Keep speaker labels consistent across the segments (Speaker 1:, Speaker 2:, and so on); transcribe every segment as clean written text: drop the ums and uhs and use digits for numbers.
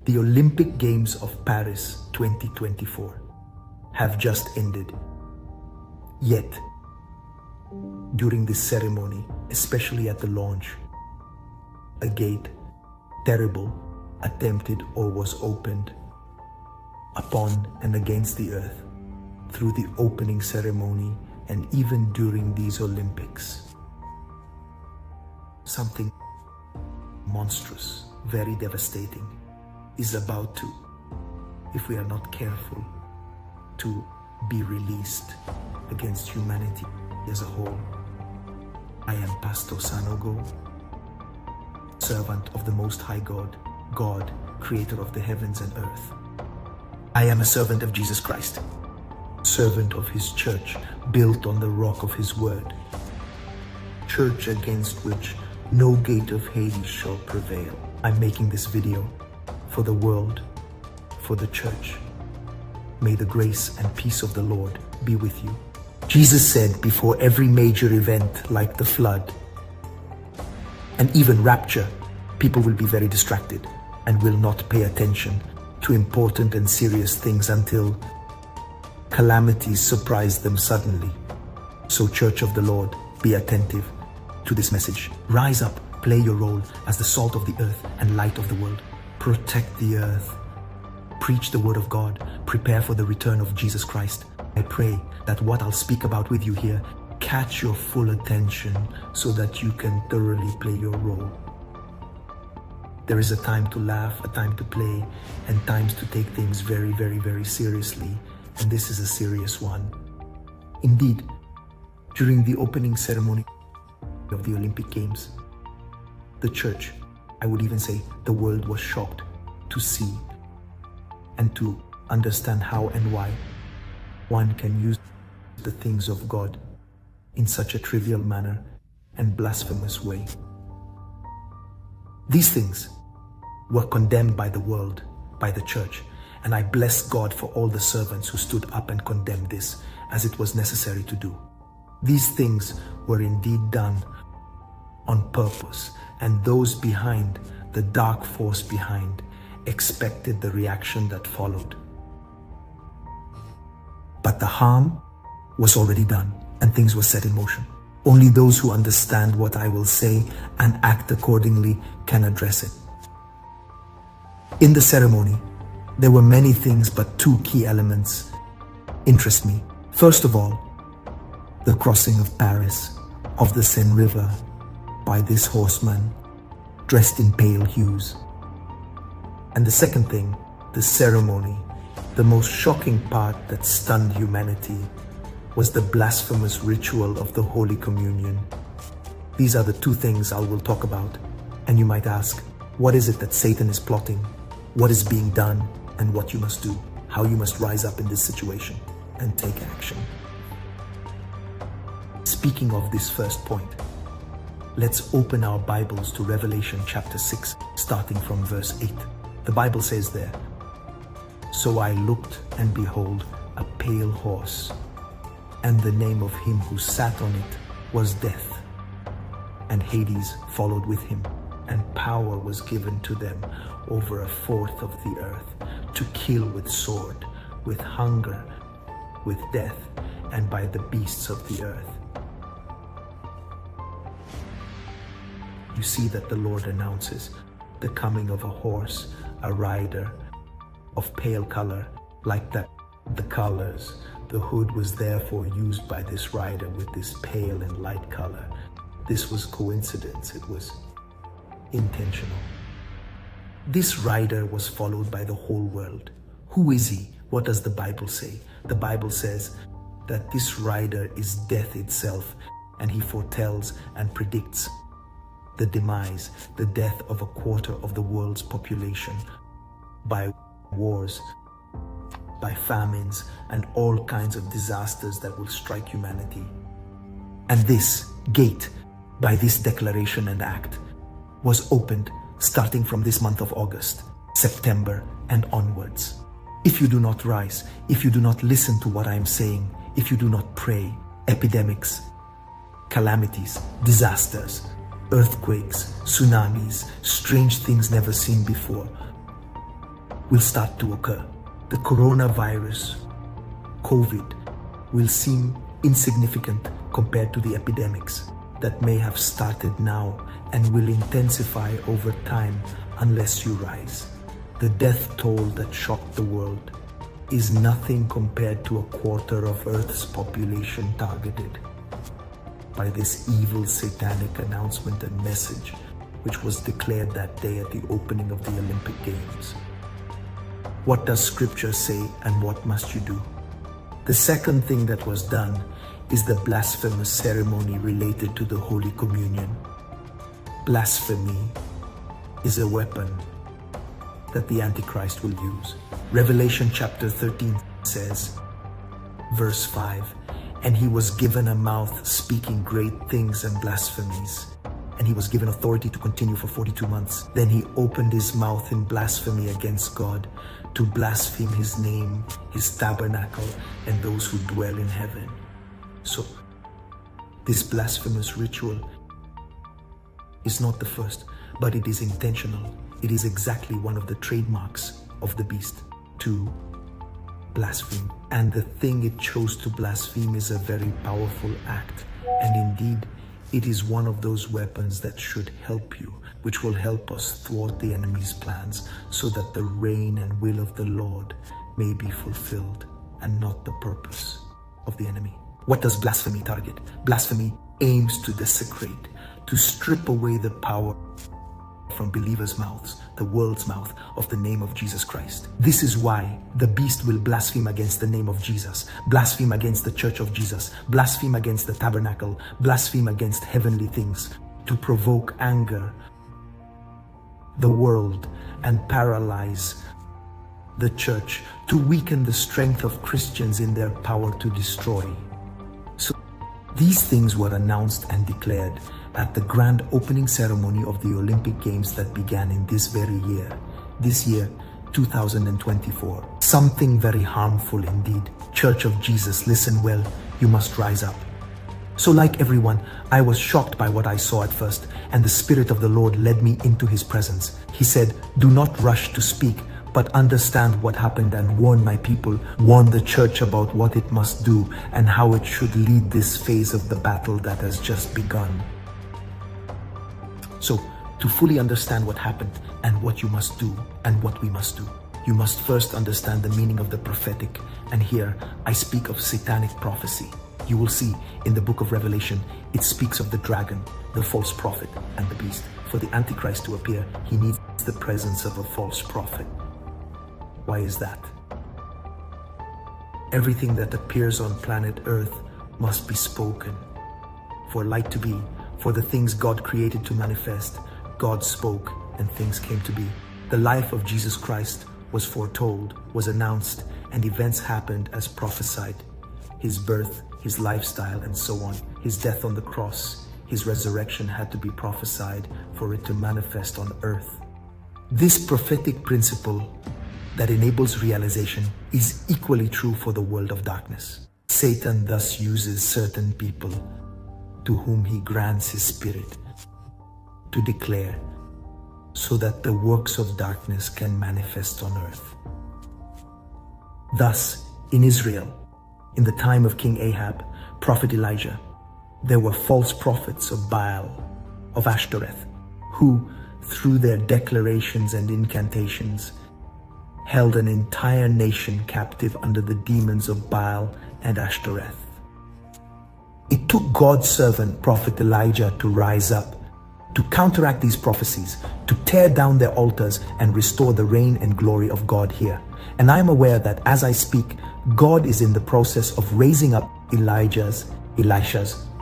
Speaker 1: The Olympic Games of Paris 2024 have just ended. Yet, during this ceremony, especially at the launch, a gate, terrible, attempted or was opened upon and against the earth through the opening ceremony and even during these Olympics. Something monstrous, very devastating, is about to, if we are not careful, to be released against humanity as a whole. I am Pastor Sanogo, servant of the Most High God, God, creator of the heavens and earth. I am a servant of Jesus Christ, servant of His church, built on the rock of His word, church against which no gate of Hades shall prevail. I'm making this video for the world, for the church. May the grace and peace of the Lord be with you. Jesus said before every major event like the flood and even rapture, people will be very distracted and will not pay attention to important and serious things until calamities surprise them suddenly. So, Church of the Lord, be attentive to this message. Rise up, play your role as the salt of the earth and light of the world. Protect the earth. Preach the word of God. Prepare for the return of Jesus Christ. I pray that what I'll speak about with you here catch your full attention so that you can thoroughly play your role. There is a time to laugh, a time to play, and times to take things very, very, very seriously. And this is a serious one. Indeed, during the opening ceremony of the Olympic Games, the church, I would even say the world, was shocked to see and to understand how and why one can use the things of God in such a trivial manner and blasphemous way. These things were condemned by the world, by the church, and I bless God for all the servants who stood up and condemned this, as it was necessary to do. These things were indeed done on purpose, and those behind, the dark force behind, expected the reaction that followed. But the harm was already done and things were set in motion. Only those who understand what I will say and act accordingly can address it. In the ceremony, there were many things, but two key elements interest me. First of all, the crossing of Paris, of the Seine River, by this horseman dressed in pale hues. And the second thing, the ceremony, the most shocking part that stunned humanity, was the blasphemous ritual of the Holy Communion. These are the two things I will talk about. And you might ask, what is it that Satan is plotting? What is being done? And what you must do? How you must rise up in this situation and take action. Speaking of this first point, let's open our Bibles to Revelation chapter 6, starting from verse 8. The Bible says there, "So I looked, and behold, a pale horse, and the name of him who sat on it was Death, and Hades followed with him, and power was given to them over a fourth of the earth, to kill with sword, with hunger, with death, and by the beasts of the earth." You see that the Lord announces the coming of a horse, a rider of pale color, like that the colors. The hood was therefore used by this rider with this pale and light color. This was coincidence, it was intentional. This rider was followed by the whole world. Who is he? What does the Bible say? The Bible says that this rider is death itself, and he foretells and predicts the demise, the death of a quarter of the world's population by wars, by famines, and all kinds of disasters that will strike humanity. And this gate, by this declaration and act, was opened starting from this month of August, September, and onwards. If you do not rise, if you do not listen to what I am saying, if you do not pray, epidemics, calamities, disasters, earthquakes, tsunamis, strange things never seen before, will start to occur. The coronavirus, COVID, will seem insignificant compared to the epidemics that may have started now and will intensify over time unless you rise. The death toll that shocked the world is nothing compared to a quarter of Earth's population targeted by this evil satanic announcement and message, which was declared that day at the opening of the Olympic Games. What does Scripture say, and what must you do? The second thing that was done is the blasphemous ceremony related to the Holy Communion. Blasphemy is a weapon that the Antichrist will use. Revelation chapter 13 says, verse 5, "And he was given a mouth speaking great things and blasphemies, and he was given authority to continue for 42 months. Then he opened his mouth in blasphemy against God, to blaspheme his name, his tabernacle, and those who dwell in heaven." So, this blasphemous ritual is not the first, but it is intentional. It is exactly one of the trademarks of the beast, to blaspheme. And the thing it chose to blaspheme is a very powerful act. And indeed, it is one of those weapons that should help you, which will help us thwart the enemy's plans, so that the reign and will of the Lord may be fulfilled and not the purpose of the enemy. What does blasphemy target? Blasphemy aims to desecrate, to strip away the power from believers' mouths, the world's mouth, of the name of Jesus Christ. This is why the beast will blaspheme against the name of Jesus, blaspheme against the church of Jesus, blaspheme against the tabernacle, blaspheme against heavenly things, to provoke anger, the world, and paralyze the church, to weaken the strength of Christians in their power to destroy. So these things were announced and declared at the grand opening ceremony of the Olympic Games that began in this very year, 2024. Something very harmful indeed. Church of Jesus, listen well, you must rise up. So like everyone, I was shocked by what I saw at first, and the Spirit of the Lord led me into his presence. He said, "Do not rush to speak, but understand what happened and warn my people, warn the church about what it must do and how it should lead this phase of the battle that has just begun." So, to fully understand what happened and what you must do and what we must do, you must first understand the meaning of the prophetic. And here, I speak of satanic prophecy. You will see in the book of Revelation, it speaks of the dragon, the false prophet, and the beast. For the Antichrist to appear, he needs the presence of a false prophet. Why is that? Everything that appears on planet Earth must be spoken. For light to be, for the things God created to manifest, God spoke and things came to be. The life of Jesus Christ was foretold, was announced, and events happened as prophesied. His birth, his lifestyle, and so on. His death on the cross, his resurrection had to be prophesied for it to manifest on earth. This prophetic principle that enables realization is equally true for the world of darkness. Satan thus uses certain people to whom he grants his spirit to declare, so that the works of darkness can manifest on earth. Thus, in Israel, in the time of King Ahab, Prophet Elijah, there were false prophets of Baal, of Ashtoreth, who, through their declarations and incantations, held an entire nation captive under the demons of Baal and Ashtoreth. It took God's servant, Prophet Elijah, to rise up, to counteract these prophecies, to tear down their altars and restore the reign and glory of God here. And I am aware that as I speak, God is in the process of raising up Elisha's,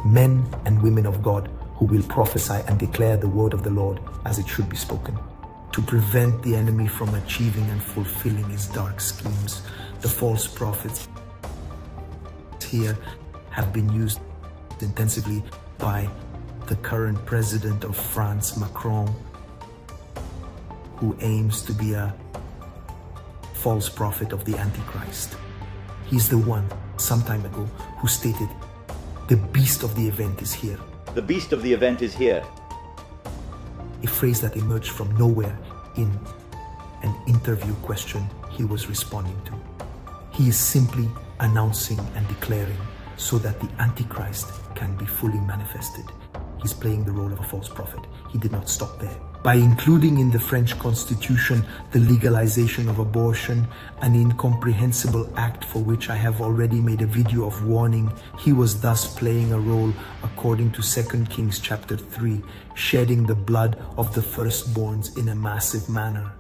Speaker 1: men and women of God who will prophesy and declare the word of the Lord as it should be spoken, to prevent the enemy from achieving and fulfilling his dark schemes. The false prophets here have been used intensively by the current president of France, Macron, who aims to be a false prophet of the Antichrist. He's the one, some time ago, who stated, "The beast of the event is here."
Speaker 2: The beast of the event is here.
Speaker 1: A phrase that emerged from nowhere in an interview question he was responding to. He is simply announcing and declaring so that the Antichrist can be fully manifested. He's playing the role of a false prophet. He did not stop there. By including in the French Constitution the legalization of abortion, an incomprehensible act for which I have already made a video of warning, he was thus playing a role according to 2 Kings chapter 3, shedding the blood of the firstborns in a massive manner.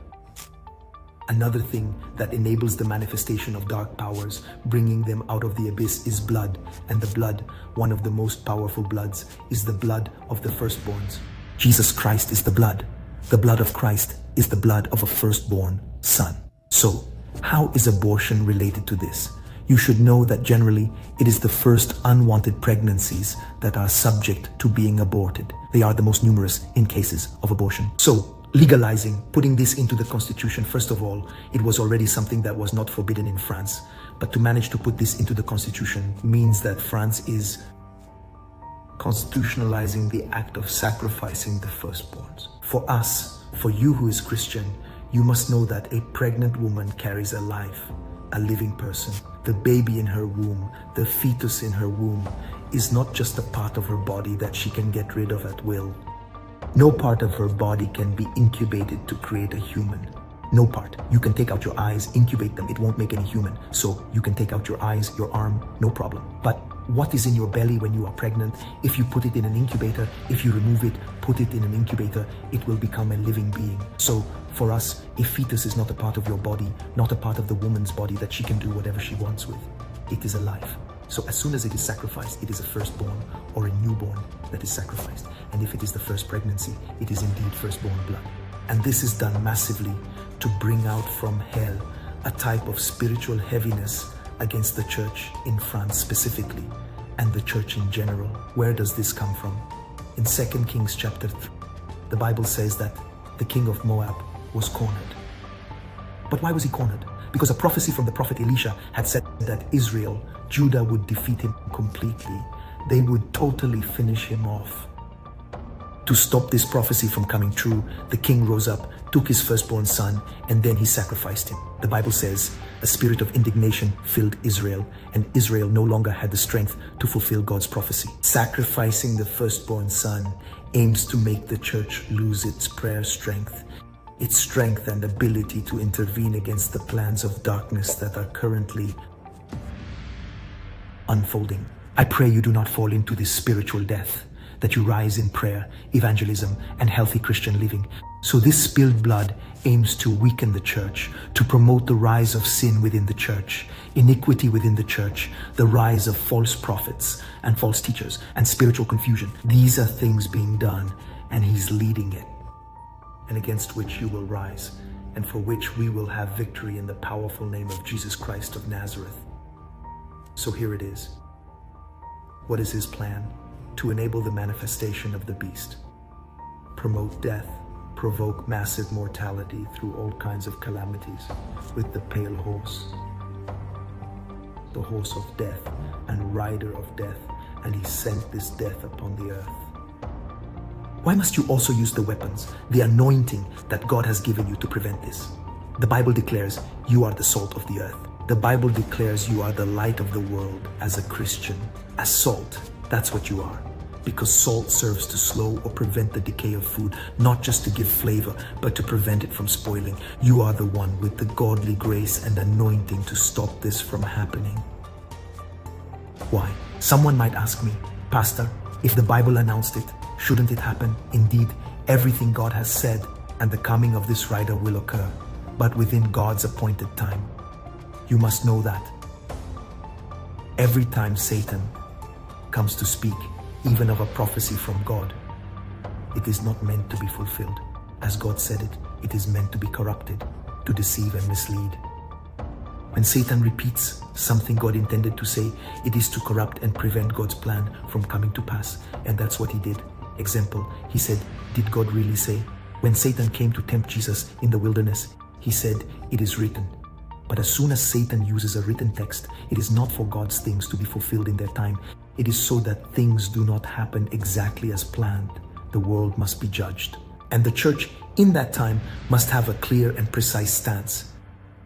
Speaker 1: Another thing that enables the manifestation of dark powers, bringing them out of the abyss, is blood. And the blood, one of the most powerful bloods, is the blood of the firstborns. Jesus Christ is the blood. The blood of Christ is the blood of a firstborn son. So, how is abortion related to this? You should know that generally it is the first unwanted pregnancies that are subject to being aborted. They are the most numerous in cases of abortion. So, legalizing, putting this into the constitution, first of all, it was already something that was not forbidden in France. But to manage to put this into the constitution means that France is constitutionalizing the act of sacrificing the firstborns. For us, for you who is Christian, you must know that a pregnant woman carries a life, a living person. The baby in her womb, the fetus in her womb, is not just a part of her body that she can get rid of at will. No part of her body can be incubated to create a human. No part. You can take out your eyes, incubate them, it won't make any human. So you can take out your eyes, your arm, no problem. But what is in your belly when you are pregnant? If you put it in an incubator, if you remove it, put it in an incubator, it will become a living being. So for us, a fetus is not a part of your body, not a part of the woman's body that she can do whatever she wants with. It is a life. So as soon as it is sacrificed, it is a firstborn or a newborn that is sacrificed. And if it is the first pregnancy, it is indeed firstborn blood. And this is done massively to bring out from hell a type of spiritual heaviness against the church in France specifically, and the church in general. Where does this come from? In 2 Kings chapter 3, the Bible says that the king of Moab was cornered. But why was he cornered? Because a prophecy from the prophet Elisha had said that Israel, Judah, would defeat him completely. They would totally finish him off. To stop this prophecy from coming true, the king rose up, took his firstborn son, and then he sacrificed him. The Bible says a spirit of indignation filled Israel, and Israel no longer had the strength to fulfill God's prophecy. Sacrificing the firstborn son aims to make the church lose its prayer strength, its strength and ability to intervene against the plans of darkness that are currently unfolding. I pray you do not fall into this spiritual death, that you rise in prayer, evangelism, and healthy Christian living. So this spilled blood aims to weaken the church, to promote the rise of sin within the church, iniquity within the church, the rise of false prophets and false teachers, and spiritual confusion. These are things being done, and he's leading it, and against which you will rise, and for which we will have victory in the powerful name of Jesus Christ of Nazareth. So here it is. What is his plan? To enable the manifestation of the beast, promote death, provoke massive mortality through all kinds of calamities with the pale horse, the horse of death and rider of death, and he sent this death upon the earth. Why must you also use the weapons, the anointing that God has given you to prevent this? The Bible declares you are the salt of the earth. The Bible declares you are the light of the world as a Christian. As salt, that's what you are. Because salt serves to slow or prevent the decay of food, not just to give flavor, but to prevent it from spoiling. You are the one with the godly grace and anointing to stop this from happening. Why? Someone might ask me, Pastor, if the Bible announced it, shouldn't it happen? Indeed, everything God has said and the coming of this rider will occur, but within God's appointed time. You must know that every time Satan comes to speak, even of a prophecy from God, it is not meant to be fulfilled. As God said it, it is meant to be corrupted, to deceive and mislead. When Satan repeats something God intended to say, it is to corrupt and prevent God's plan from coming to pass. And that's what he did. Example, he said, did God really say? When Satan came to tempt Jesus in the wilderness, he said, it is written. But as soon as Satan uses a written text, it is not for God's things to be fulfilled in their time. It is so that things do not happen exactly as planned. The world must be judged. And the church in that time must have a clear and precise stance.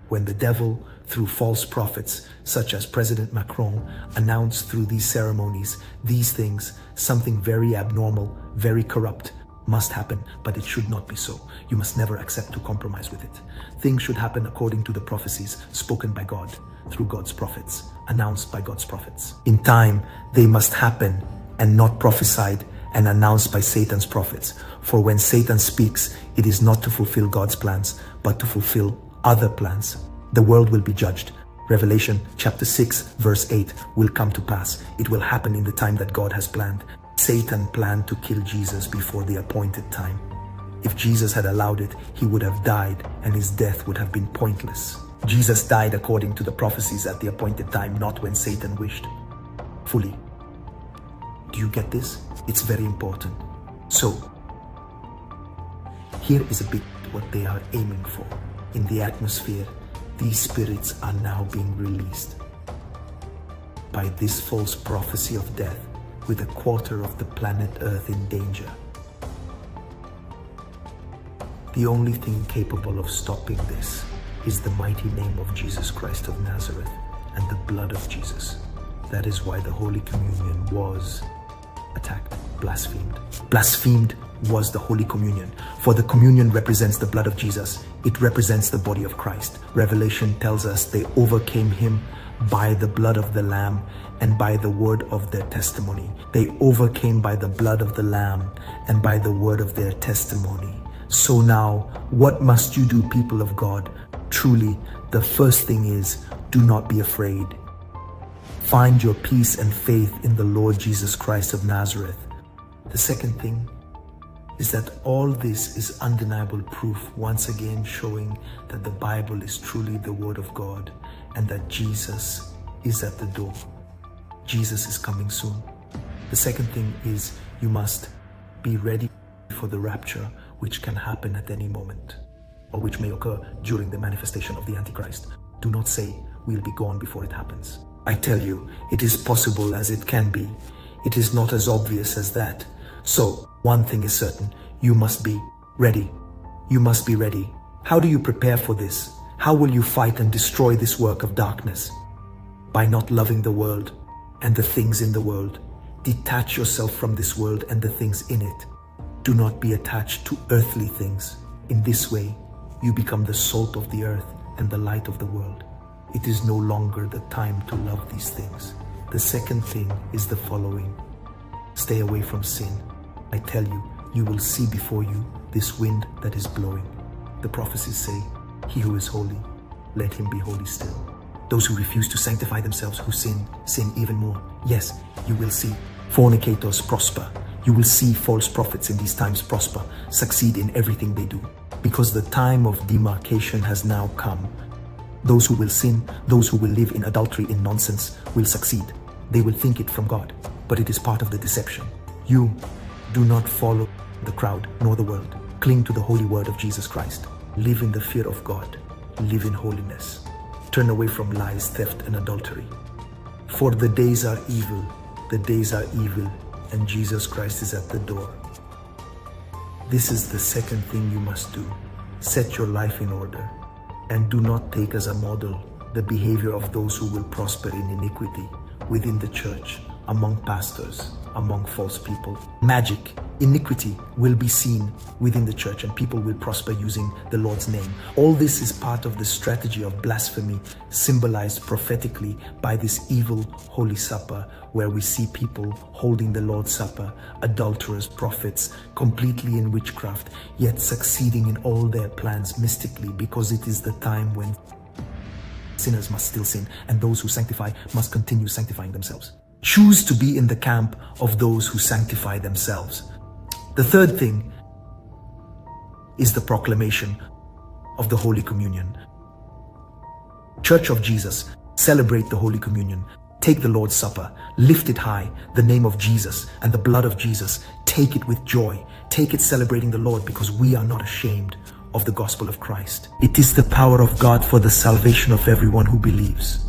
Speaker 1: When the devil, through false prophets such as President Macron, announced through these ceremonies these things, something very abnormal, very corrupt must happen, but it should not be so. You must never accept to compromise with it. Things should happen according to the prophecies spoken by God through God's prophets, announced by God's prophets. In time, they must happen and not prophesied and announced by Satan's prophets. For when Satan speaks, it is not to fulfill God's plans, but to fulfill other plans. The world will be judged. Revelation chapter 6 verse 8 will come to pass. It will happen in the time that God has planned. Satan planned to kill Jesus before the appointed time. If Jesus had allowed it, he would have died and his death would have been pointless. Jesus died according to the prophecies at the appointed time, not when Satan wished. Fully. Do you get this? It's very important. So, here is a bit what they are aiming for. In the atmosphere, these spirits are now being released. By this false prophecy of death, with a quarter of the planet Earth in danger. The only thing capable of stopping this is the mighty name of Jesus Christ of Nazareth and the blood of Jesus. That is why the Holy Communion was attacked, blasphemed. Blasphemed was the Holy Communion, for the communion represents the blood of Jesus. It represents the body of Christ. Revelation tells us they overcame him by the blood of the Lamb and by the word of their testimony. They overcame by the blood of the Lamb and by the word of their testimony. So now, what must you do, people of God? Truly, the first thing is, do not be afraid. Find your peace and faith in the Lord Jesus Christ of Nazareth. The second thing is that all this is undeniable proof, once again showing that the Bible is truly the Word of God and that Jesus is at the door. Jesus is coming soon. The second thing is you must be ready for the rapture, which can happen at any moment, or which may occur during the manifestation of the Antichrist. Do not say we'll be gone before it happens. I tell you, it is possible as it can be. It is not as obvious as that. So, one thing is certain, you must be ready. You must be ready. How do you prepare for this? How will you fight and destroy this work of darkness? By not loving the world and the things in the world. Detach yourself from this world and the things in it. Do not be attached to earthly things. In this way, you become the salt of the earth and the light of the world. It is no longer the time to love these things. The second thing is the following. Stay away from sin. I tell you, you will see before you this wind that is blowing. The prophecies say, he who is holy, let him be holy still. Those who refuse to sanctify themselves, who sin, sin even more. Yes, you will see fornicators prosper. You will see false prophets in these times prosper, succeed in everything they do. Because the time of demarcation has now come. Those who will sin, those who will live in adultery, in nonsense, will succeed. They will think it from God, but it is part of the deception. You do not follow the crowd nor the world. Cling to the holy word of Jesus Christ. Live in the fear of God. Live in holiness. Turn away from lies, theft, and adultery. For the days are evil. The days are evil, and Jesus Christ is at the door. This is the second thing you must do. Set your life in order, and do not take as a model the behavior of those who will prosper in iniquity within the church, among pastors, among false people. Magic, iniquity will be seen within the church and people will prosper using the Lord's name. All this is part of the strategy of blasphemy, symbolized prophetically by this evil Holy Supper, where we see people holding the Lord's Supper, adulterers, prophets, completely in witchcraft, yet succeeding in all their plans mystically, because it is the time when sinners must still sin and those who sanctify must continue sanctifying themselves. Choose to be in the camp of those who sanctify themselves. The third thing is the proclamation of the Holy Communion. Church of Jesus, celebrate the Holy Communion. Take the Lord's Supper, lift it high, the name of Jesus and the blood of Jesus. Take it with joy. Take it celebrating the Lord, because we are not ashamed of the gospel of Christ. It is the power of God for the salvation of everyone who believes.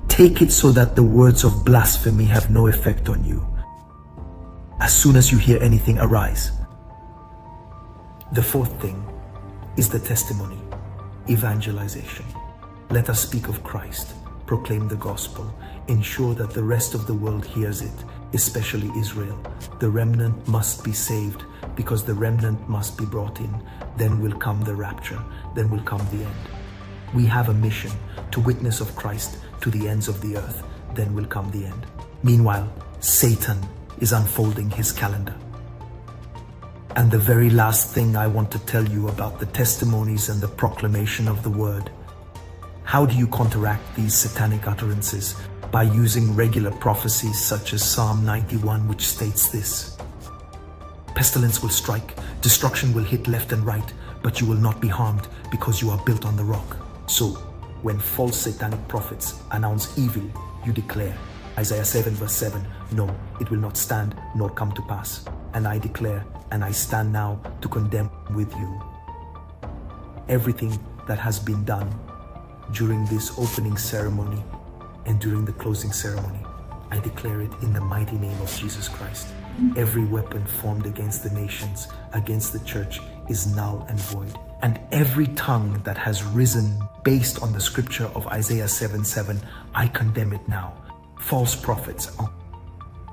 Speaker 1: Take it so that the words of blasphemy have no effect on you. As soon as you hear anything, arise. The fourth thing is the testimony, evangelization. Let us speak of Christ, proclaim the gospel, ensure that the rest of the world hears it, especially Israel. The remnant must be saved because the remnant must be brought in. Then will come the rapture, then will come the end. We have a mission to witness of Christ to the ends of the earth, then will come the end. Meanwhile, Satan is unfolding his calendar. And the very last thing I want to tell you about the testimonies and the proclamation of the word. How do you counteract these satanic utterances? By using regular prophecies such as Psalm 91, which states this: pestilence will strike, destruction will hit left and right, but you will not be harmed because you are built on the rock. So, when false satanic prophets announce evil, you declare, Isaiah 7 verse 7, no, it will not stand nor come to pass. And I declare, and I stand now to condemn with you. Everything that has been done during this opening ceremony and during the closing ceremony, I declare it in the mighty name of Jesus Christ. Every weapon formed against the nations, against the church, is null and void. And every tongue that has risen based on the scripture of Isaiah 7:7, I condemn it now. False prophets,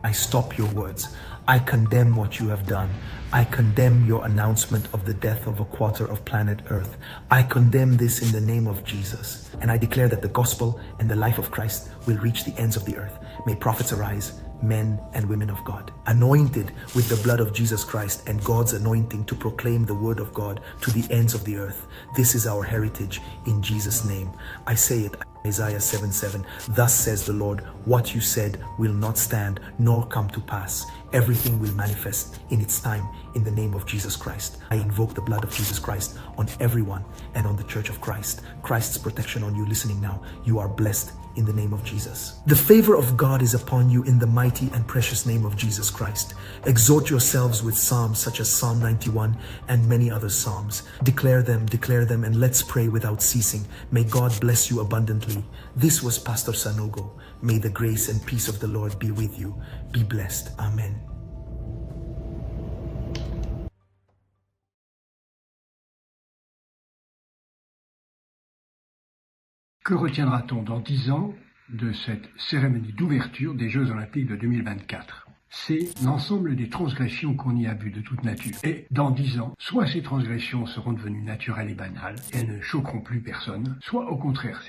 Speaker 1: I stop your words. I condemn what you have done. I condemn your announcement of the death of a quarter of planet Earth. I condemn this in the name of Jesus. And I declare that the gospel and the life of Christ will reach the ends of the earth. May prophets arise, men and women of God, anointed with the blood of Jesus Christ and God's anointing to proclaim the word of God to the ends of the earth. This is our heritage in Jesus' name. I say it, Isaiah 7:7, thus says the Lord, what you said will not stand nor come to pass. Everything will manifest in its time in the name of Jesus Christ. I invoke the blood of Jesus Christ on everyone and on the church of Christ. Christ's protection on you listening now. You are blessed in the name of Jesus. The favor of God is upon you in the mighty and precious name of Jesus Christ. Exhort yourselves with psalms such as Psalm 91 and many other psalms. Declare them, and let's pray without ceasing. May God bless you abundantly. This was Pastor Sanogo. May the grace and peace of the Lord be with you. Be blessed. Amen.
Speaker 2: Que retiendra-t-on dans 10 ans de cette cérémonie d'ouverture des Jeux Olympiques de 2024 ? C'est l'ensemble des transgressions qu'on y a vues de toute nature. Et dans 10 ans, soit ces transgressions seront devenues naturelles et banales, et elles ne choqueront plus personne, soit au contraire,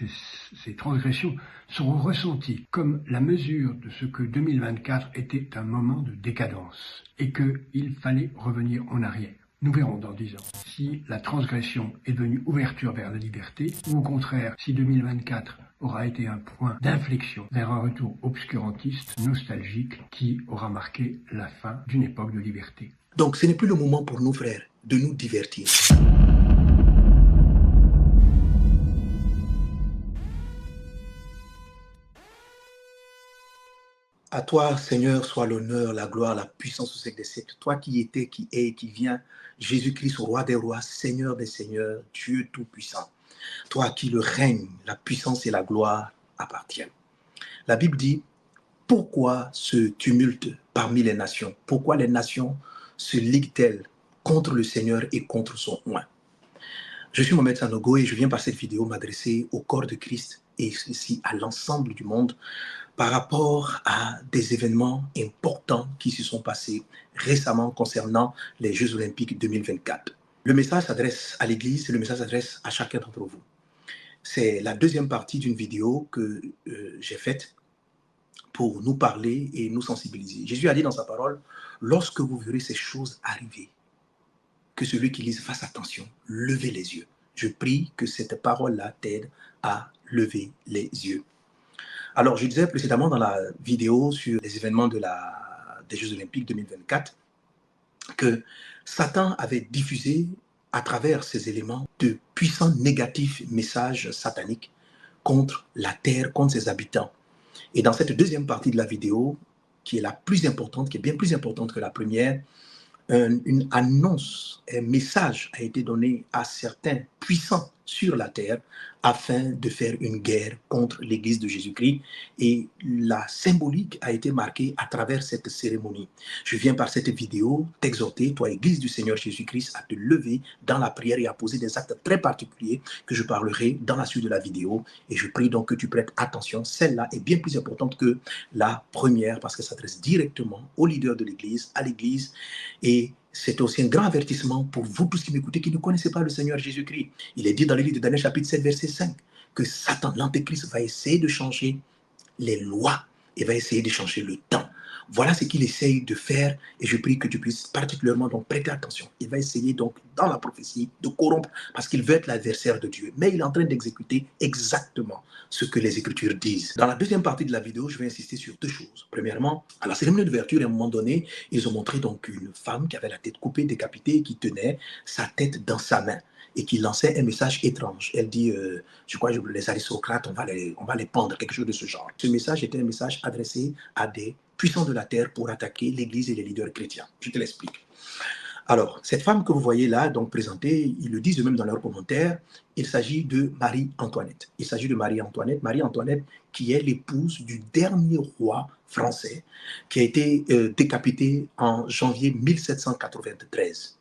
Speaker 2: ces transgressions seront ressenties comme la mesure de ce que 2024 était un moment de décadence, et qu'il fallait revenir en arrière. Nous verrons dans 10 ans si la transgression est devenue ouverture vers la liberté, ou au contraire, si 2024 aura été un point d'inflexion vers un retour obscurantiste, nostalgique, qui aura marqué la fin d'une époque de liberté.
Speaker 3: Donc ce n'est plus le moment pour nous, frères, de nous divertir. À toi, Seigneur, soit l'honneur, la gloire, la puissance au siècle des siècles. Toi qui étais, qui est et qui vient, Jésus-Christ, roi des rois, Seigneur des seigneurs, Dieu tout-puissant. Toi à qui le règne, la puissance et la gloire appartiennent. La Bible dit, pourquoi ce tumulte parmi les nations? Pourquoi les nations se liguent-elles contre le Seigneur et contre son oint? Je suis Mohamed Sanogo et je viens par cette vidéo m'adresser au corps de Christ et aussi à l'ensemble du monde par rapport à des événements importants qui se sont passés récemment concernant les Jeux Olympiques 2024. Le message s'adresse à l'Église et le message s'adresse à chacun d'entre vous. C'est la deuxième partie d'une vidéo que j'ai faite pour nous parler et nous sensibiliser. Jésus a dit dans sa parole, lorsque vous verrez ces choses arriver, que celui qui lise fasse attention, levez les yeux. Je prie que cette parole-là t'aide à lever les yeux. Alors, je disais précédemment dans la vidéo sur les événements des Jeux Olympiques 2024 que Satan avait diffusé à travers ces éléments de puissants négatifs messages sataniques contre la terre, contre ses habitants. Et dans cette deuxième partie de la vidéo, qui est la plus importante, qui est bien plus importante que la première, une annonce, un message a été donné à certains puissants sur la terre afin de faire une guerre contre l'Église de Jésus-Christ. Et la symbolique a été marquée à travers cette cérémonie. Je viens par cette vidéo t'exhorter, toi, Église du Seigneur Jésus-Christ, à te lever dans la prière et à poser des actes très particuliers que je parlerai dans la suite de la vidéo. Et je prie donc que tu prêtes attention. Celle-là est bien plus importante que la première parce qu'elle s'adresse directement aux leaders de l'Église, à l'Église. Et c'est aussi un grand avertissement pour vous tous qui m'écoutez, qui ne connaissez pas le Seigneur Jésus-Christ. Il est dit dans le livre de Daniel chapitre 7, verset 5, que Satan, l'Antéchrist, va essayer de changer les lois et va essayer de changer le temps. Voilà ce qu'il essaye de faire et je prie que tu puisses particulièrement donc prêter attention. Il va essayer donc dans la prophétie de corrompre parce qu'il veut être l'adversaire de Dieu. Mais il est en train d'exécuter exactement ce que les Écritures disent. Dans la deuxième partie de la vidéo, je vais insister sur deux choses. Premièrement, à la cérémonie d'ouverture, à un moment donné, ils ont montré donc une femme qui avait la tête coupée, décapitée, et qui tenait sa tête dans sa main et qui lançait un message étrange. Elle dit, je crois que les aristocrates, on va les pendre, quelque chose de ce genre. Ce message était un message adressé à des puissants de la terre pour attaquer l'Église et les leaders chrétiens. Je te l'explique. Alors, cette femme que vous voyez là, donc présentée, ils le disent eux-mêmes dans leurs commentaires, il s'agit de Marie-Antoinette. Il s'agit de Marie-Antoinette. Marie-Antoinette qui est l'épouse du dernier roi français qui a été décapité en janvier 1793.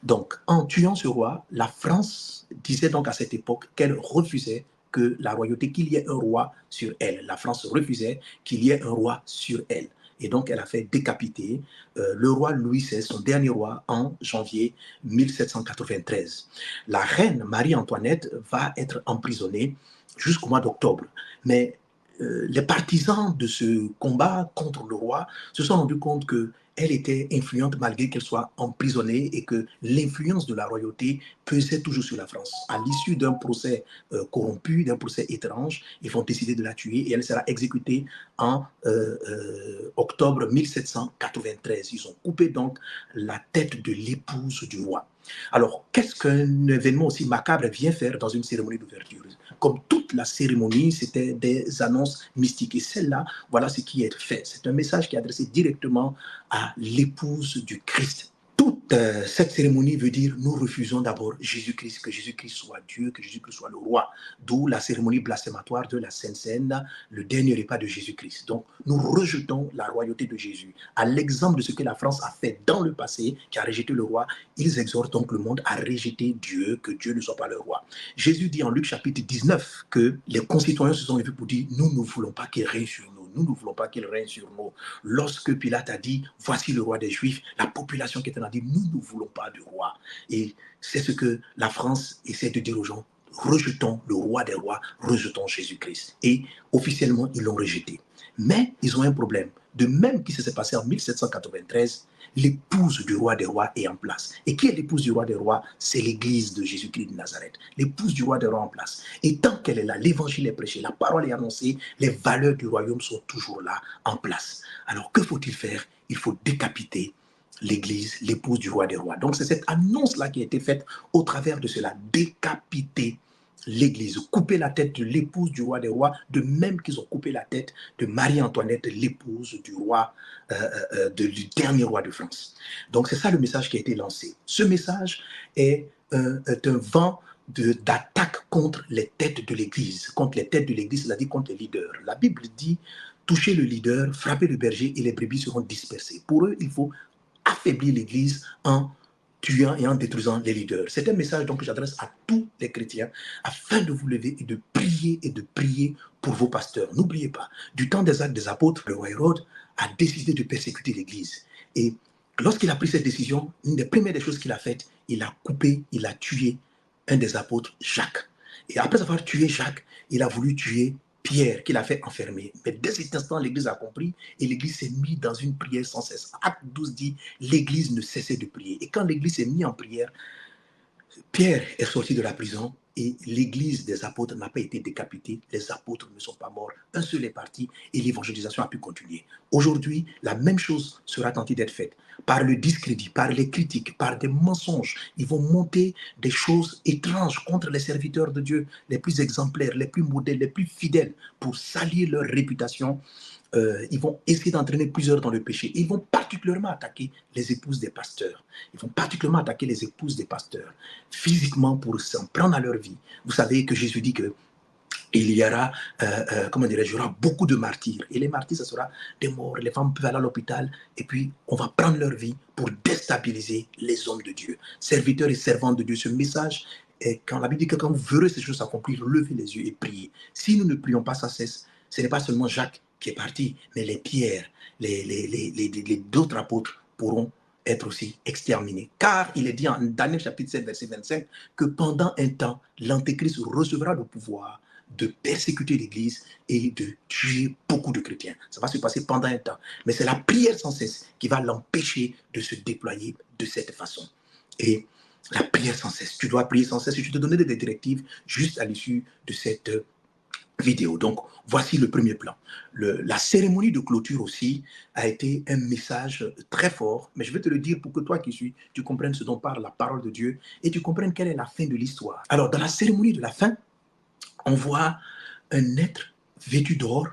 Speaker 3: Donc, en tuant ce roi, la France disait donc à cette époque qu'elle refusait que la royauté, qu'il y ait un roi sur elle. La France refusait qu'il y ait un roi sur elle. Et donc, elle a fait décapiter le roi Louis XVI, son dernier roi, en janvier 1793. La reine Marie-Antoinette va être emprisonnée jusqu'au mois d'octobre. Mais les partisans de ce combat contre le roi se sont rendus compte qu'elle était influente malgré qu'elle soit emprisonnée et que l'influence de la royauté pesait toujours sur la France. À l'issue d'un procès corrompu, d'un procès étrange, ils vont décider de la tuer et elle sera exécutée en octobre 1793. Ils ont coupé donc la tête de l'épouse du roi. Alors, qu'est-ce qu'un événement aussi macabre vient faire dans une cérémonie d'ouverture? Comme toute la cérémonie, c'était des annonces mystiques. Et celle-là, voilà ce qui est fait. C'est un message qui est adressé directement à l'épouse du Christ. Toute cette cérémonie veut dire nous refusons d'abord Jésus-Christ, que Jésus-Christ soit Dieu, que Jésus-Christ soit le roi. D'où la cérémonie blasphématoire de la Sainte Seine, le dernier repas de Jésus-Christ. Donc nous rejetons la royauté de Jésus. À l'exemple de ce que la France a fait dans le passé, qui a rejeté le roi, ils exhortent donc le monde à rejeter Dieu, que Dieu ne soit pas le roi. Jésus dit en Luc chapitre 19 que les concitoyens se sont levés pour dire nous ne voulons pas qu'il règne sur nous. Nous ne voulons pas qu'il règne sur nous. Lorsque Pilate a dit, voici le roi des Juifs, la population qui était là a dit, nous ne voulons pas de roi. Et c'est ce que la France essaie de dire aux gens, rejetons le roi des rois, rejetons Jésus-Christ. Et officiellement, ils l'ont rejeté. Mais ils ont un problème. De même que ça s'est passé en 1793, l'épouse du roi des rois est en place. Et qui est l'épouse du roi des rois? C'est l'église de Jésus-Christ de Nazareth. L'épouse du roi des rois en place. Et tant qu'elle est là, l'évangile est prêché, la parole est annoncée, les valeurs du royaume sont toujours là, en place. Alors que faut-il faire? Il faut décapiter l'église, l'épouse du roi des rois. Donc c'est cette annonce-là qui a été faite au travers de cela. Décapiter l'église, couper la tête de l'épouse du roi des rois, de même qu'ils ont coupé la tête de Marie-Antoinette, l'épouse du roi, du dernier roi de France. Donc c'est ça le message qui a été lancé. Ce message est un vent d'attaque contre les têtes de l'église, c'est-à-dire contre les leaders. La Bible dit, touchez le leader, frappez le berger et les brebis seront dispersées. Pour eux, il faut affaiblir l'église en tuant et en détruisant les leaders. C'est un message donc que j'adresse à tous les chrétiens afin de vous lever et de prier pour vos pasteurs. N'oubliez pas, du temps des actes des apôtres, le roi Hérode a décidé de persécuter l'église. Et lorsqu'il a pris cette décision, une des premières des choses qu'il a faites, il a coupé, il a tué un des apôtres, Jacques. Et après avoir tué Jacques, il a voulu tuer Pierre, qu'il a fait enfermer. Mais dès cet instant, l'église a compris et l'église s'est mise dans une prière sans cesse. Acte 12 dit, l'église ne cessait de prier. Et quand l'église s'est mise en prière, Pierre est sorti de la prison et l'église des apôtres n'a pas été décapitée. Les apôtres ne sont pas morts. Un seul est parti et l'évangélisation a pu continuer. Aujourd'hui, la même chose sera tentée d'être faite. Par le discrédit, par les critiques, par des mensonges. Ils vont monter des choses étranges contre les serviteurs de Dieu, les plus exemplaires, les plus modèles, les plus fidèles, pour salir leur réputation ils vont essayer d'entraîner plusieurs dans le péché. Ils vont particulièrement attaquer les épouses des pasteurs. Ils vont particulièrement attaquer les épouses des pasteurs, physiquement pour s'en prendre à leur vie. Vous savez que Jésus dit que il y aura, comment dirais-je, il y aura beaucoup de martyrs. Et les martyrs, ce sera des morts. Les femmes peuvent aller à l'hôpital et puis on va prendre leur vie pour déstabiliser les hommes de Dieu. Serviteurs et servantes de Dieu, ce message, quand la Bible dit que quand vous verrez ces choses s'accomplir, levez les yeux et priez. Si nous ne prions pas, ça cesse. Ce n'est pas seulement Jacques qui est parti, mais les pierres, les d'autres apôtres pourront être aussi exterminés. Car il est dit en Daniel chapitre 7, verset 25, que pendant un temps, l'Antéchrist recevra le pouvoir de persécuter l'Église et de tuer beaucoup de chrétiens. Ça va se passer pendant un temps. Mais c'est la prière sans cesse qui va l'empêcher de se déployer de cette façon. Et la prière sans cesse. Tu dois prier sans cesse. Je te donnerai des directives juste à l'issue de cette vidéo. Donc, voici le premier plan. La cérémonie de clôture aussi a été un message très fort, mais je vais te le dire pour que toi qui suis, tu comprennes ce dont parle la parole de Dieu et tu comprennes quelle est la fin de l'histoire. Alors, dans la cérémonie de la fin, on voit un être vêtu d'or,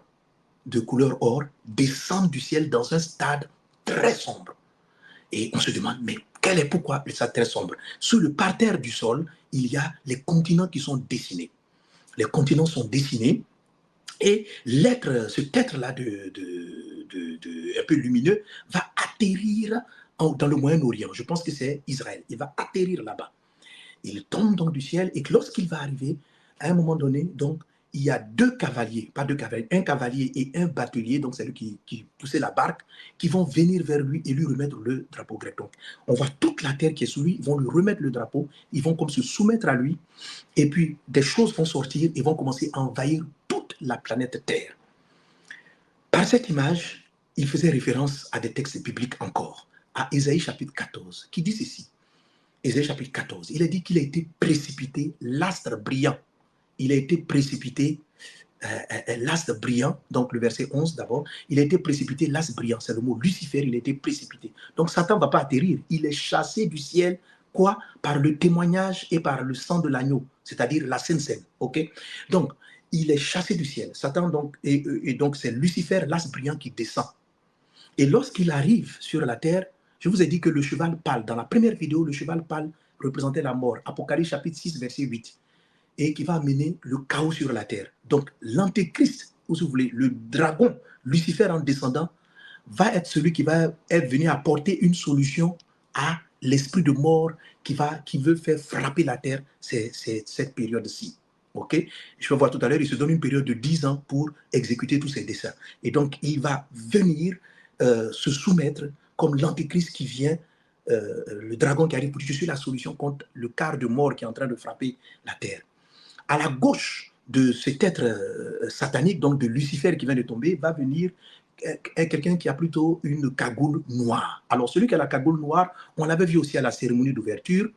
Speaker 3: de couleur or, descendre du ciel dans un stade très sombre. Et on se demande, mais pourquoi le stade très sombre? Sur le parterre du sol, il y a les continents qui sont dessinés. Les continents sont dessinés et cet être-là un peu lumineux va atterrir dans le Moyen-Orient. Je pense que c'est Israël. Il va atterrir là-bas. Il tombe donc du ciel et que lorsqu'il va arriver, à un moment donné, donc, il y a deux cavaliers, pas deux cavaliers, un cavalier et un batelier, donc c'est lui qui poussait la barque, qui vont venir vers lui et lui remettre le drapeau grec. Donc, on voit toute la terre qui est sous lui, ils vont lui remettre le drapeau, ils vont comme se soumettre à lui, et puis des choses vont sortir et vont commencer à envahir toute la planète Terre. Par cette image, il faisait référence à des textes bibliques encore, à Ésaïe chapitre 14, qui dit ceci. Ésaïe chapitre 14, il a dit qu'il a été précipité, l'astre brillant. Il a été précipité, l'astre brillant, donc le verset 11 d'abord, il a été précipité, l'astre brillant, c'est le mot Lucifer, il a été précipité. Donc Satan ne va pas atterrir, il est chassé du ciel, quoi? Par le témoignage et par le sang de l'agneau, c'est-à-dire la Sainte Seine, ok? Donc, il est chassé du ciel, Satan, donc, et donc c'est Lucifer, l'astre brillant qui descend. Et lorsqu'il arrive sur la terre, je vous ai dit que le cheval pâle, dans la première vidéo, le cheval pâle représentait la mort, Apocalypse chapitre 6, verset 8. Et qui va amener le chaos sur la terre. Donc, l'antéchrist, ou si vous voulez, le dragon, Lucifer en descendant, va être celui qui va être venu apporter une solution à l'esprit de mort qui veut faire frapper la terre, c'est cette période-ci. Ok? Je vais voir tout à l'heure, il se donne une période de 10 ans pour exécuter tous ses desseins. Et donc, il va venir se soumettre comme l'antéchrist qui vient, le dragon qui arrive pour dire je suis la solution contre le quart de mort qui est en train de frapper la terre. À la gauche de cet être satanique, donc de Lucifer qui vient de tomber, va venir quelqu'un qui a plutôt une cagoule noire. Alors celui qui a la cagoule noire, on l'avait vu aussi à la cérémonie d'ouverture,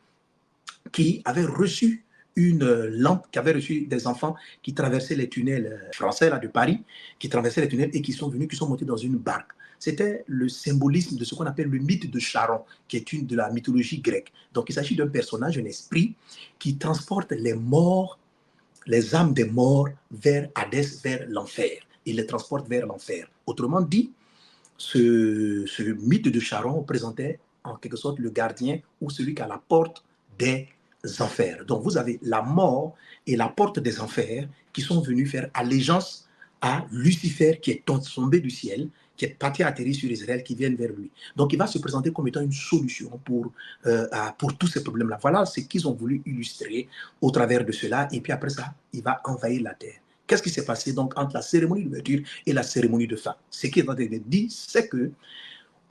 Speaker 3: qui avait reçu une lampe, qui avait reçu des enfants qui traversaient les tunnels français là, de Paris, qui traversaient les tunnels et qui sont montés dans une barque. C'était le symbolisme de ce qu'on appelle le mythe de Charon, qui est une de la mythologie grecque. Donc il s'agit d'un personnage, un esprit, qui transporte les morts, les âmes des morts vers Hadès, vers l'enfer. Il les transporte vers l'enfer. Autrement dit, ce mythe de Charon représentait en quelque sorte le gardien ou celui qui a la porte des enfers. Donc vous avez la mort et la porte des enfers qui sont venus faire allégeance à Lucifer qui est tombé du ciel, qui est parti atterrir sur Israël, qui viennent vers lui. Donc il va se présenter comme étant une solution pour tous ces problèmes-là. Voilà ce qu'ils ont voulu illustrer au travers de cela. Et puis après ça, il va envahir la terre. Qu'est-ce qui s'est passé donc entre la cérémonie d'ouverture et la cérémonie de fin? Ce qui est en train de dire, c'est que